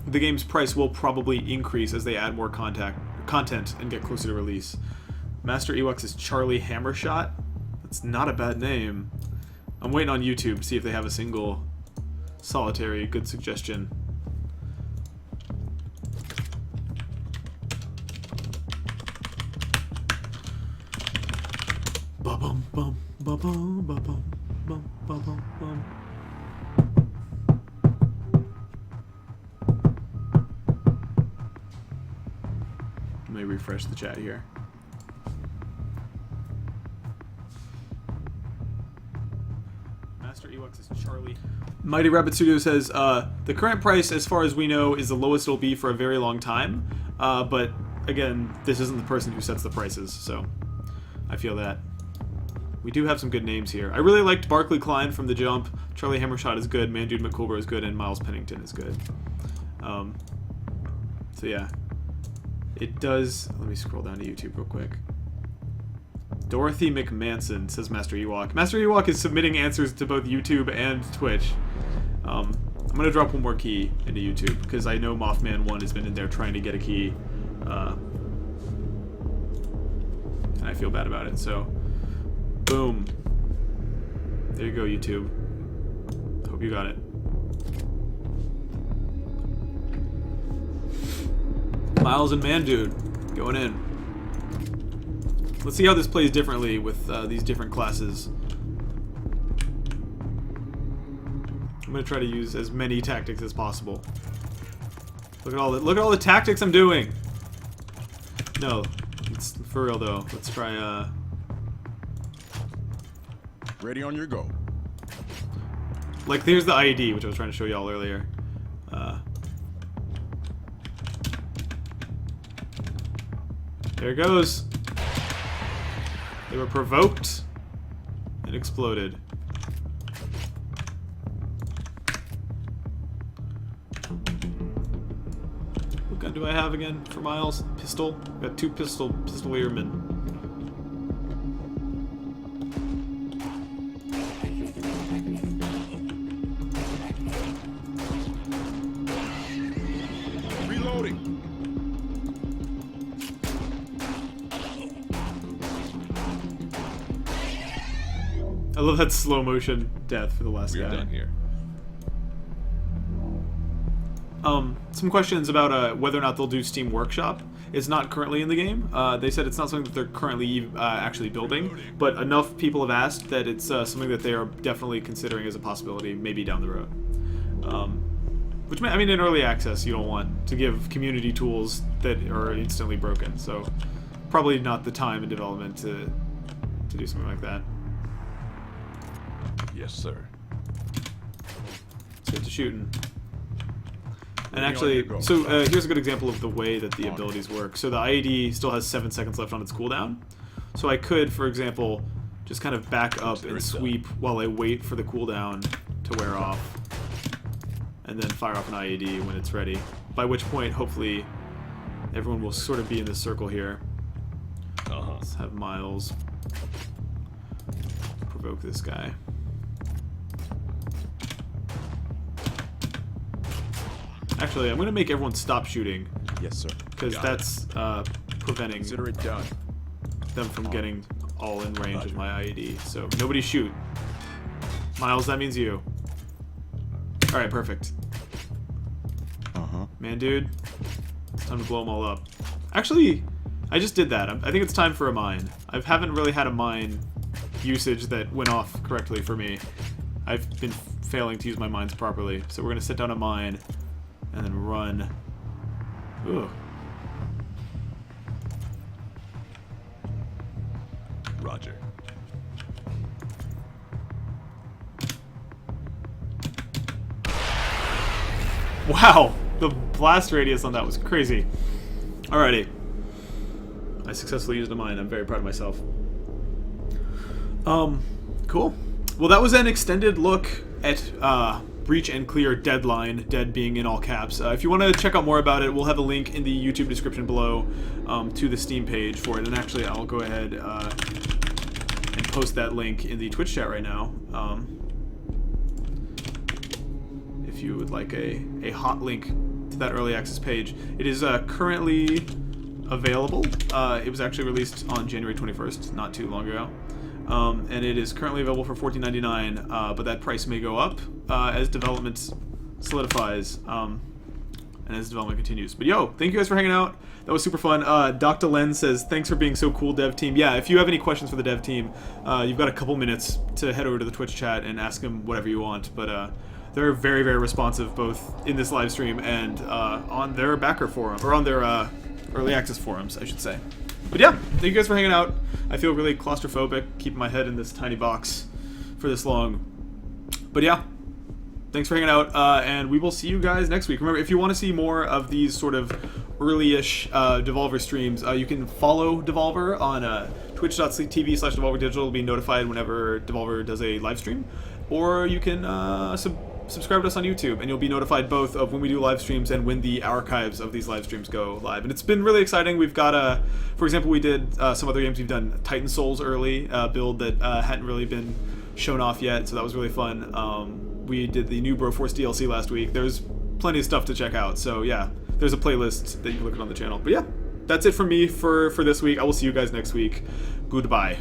A: the game's price will probably increase as they add more content and get closer to release. Master Ewoks is Charlie Hammershot. That's not a bad name. I'm waiting on YouTube to see if they have a single solitary good suggestion. Ba-bum, bum, ba-bum, ba-bum, bum, ba-bum, bum. Let me refresh the chat here. Master Ewoks is Charlie. Mighty Rabbit Studio says, the current price, as far as we know, is the lowest it'll be for a very long time. But, again, this isn't the person who sets the prices, so I feel that. We do have some good names here. I really liked Barclay Klein from The Jump. Charlie Hammershot is good. Mandude McCoolbro is good. And Miles Pennington is good. So, yeah. It does... Let me scroll down to YouTube real quick. Dorothy McManson, says Master Ewok. Master Ewok is submitting answers to both YouTube and Twitch. I'm going to drop one more key into YouTube, because I know Mothman1 has been in there trying to get a key. And I feel bad about it, so... Boom. There you go, YouTube. Hope you got it. Miles and Mandude going in. Let's see how this plays differently with these different classes. I'm gonna try to use as many tactics as possible. Look at all the tactics I'm doing. No, it's for real though. Let's try.
D: Ready on your go.
A: Like, here's the IED, which I was trying to show y'all earlier. There it goes. They were provoked and exploded. What gun do I have again for Miles? Pistol? Got two pistol airmen. I love that slow motion death for the last guy.
B: We're done here.
A: Some questions about whether or not they'll do Steam Workshop. It's not currently in the game. They said it's not something that they're currently actually building, but enough people have asked that it's something that they are definitely considering as a possibility, maybe down the road. Which, I mean, in early access, you don't want to give community tools that are instantly broken, so probably not the time in development to do something like that.
B: Yes, sir.
A: Let's get to shooting. And
D: Moving on
A: actually,
D: your go.
A: so here's a good example of the way that the abilities work. So the IED still has 7 seconds left on its cooldown. So I could, for example, just kind of back up and sweep while I wait for the cooldown to wear off. And then fire off an IED when it's ready. By which point, hopefully, everyone will sort of be in this circle here. Let's have Miles provoke this guy. Actually, I'm going to make everyone stop shooting,
D: Yes, sir.
A: because that's preventing
D: Consider it done.
A: them from getting all in range of my IED. So nobody shoot. Miles, that means you. Alright, perfect. Man, dude, it's time to blow them all up. Actually, I just did that. I think it's time for a mine. I haven't really had a mine usage that went off correctly for me. I've been failing to use my mines properly. So we're going to set down a mine and then run. Ooh.
B: Roger.
A: Wow, the blast radius on that was crazy. Alrighty. I successfully used a mine. I'm very proud of myself. Cool. Well, that was an extended look at Breach and Clear Deadline, dead being in all caps. If you want to check out more about it, we'll have a link in the YouTube description below to the Steam page for it. And actually, I'll go ahead and post that link in the Twitch chat right now. If you would like a hot link to that early access page. It is currently available. It was actually released on January 21st, not too long ago. And it is currently available for $14.99, but that price may go up as development solidifies and as development continues. But yo, thank you guys for hanging out. That was super fun. Dr. Len says, thanks for being so cool, dev team. Yeah, if you have any questions for the dev team, you've got a couple minutes to head over to the Twitch chat and ask them whatever you want. But they're very, very responsive, both in this live stream and on their backer forum, or on their early access forums, I should say. But yeah, thank you guys for hanging out. I feel really claustrophobic keeping my head in this tiny box for this long. But yeah, thanks for hanging out, and we will see you guys next week. Remember, if you want to see more of these sort of early-ish Devolver streams, you can follow Devolver on twitch.tv/DevolverDigital to be notified whenever Devolver does a live stream. Or you can subscribe to us on YouTube, and you'll be notified both of when we do live streams and when the archives of these live streams go live. And it's been really exciting. We've got, for example, we did some other games. We've done Titan Souls early, build that hadn't really been shown off yet, so that was really fun. We did the new Broforce DLC last week. There's plenty of stuff to check out, so yeah, there's a playlist that you can look at on the channel. But yeah, that's it from me for this week. I will see you guys next week. Goodbye.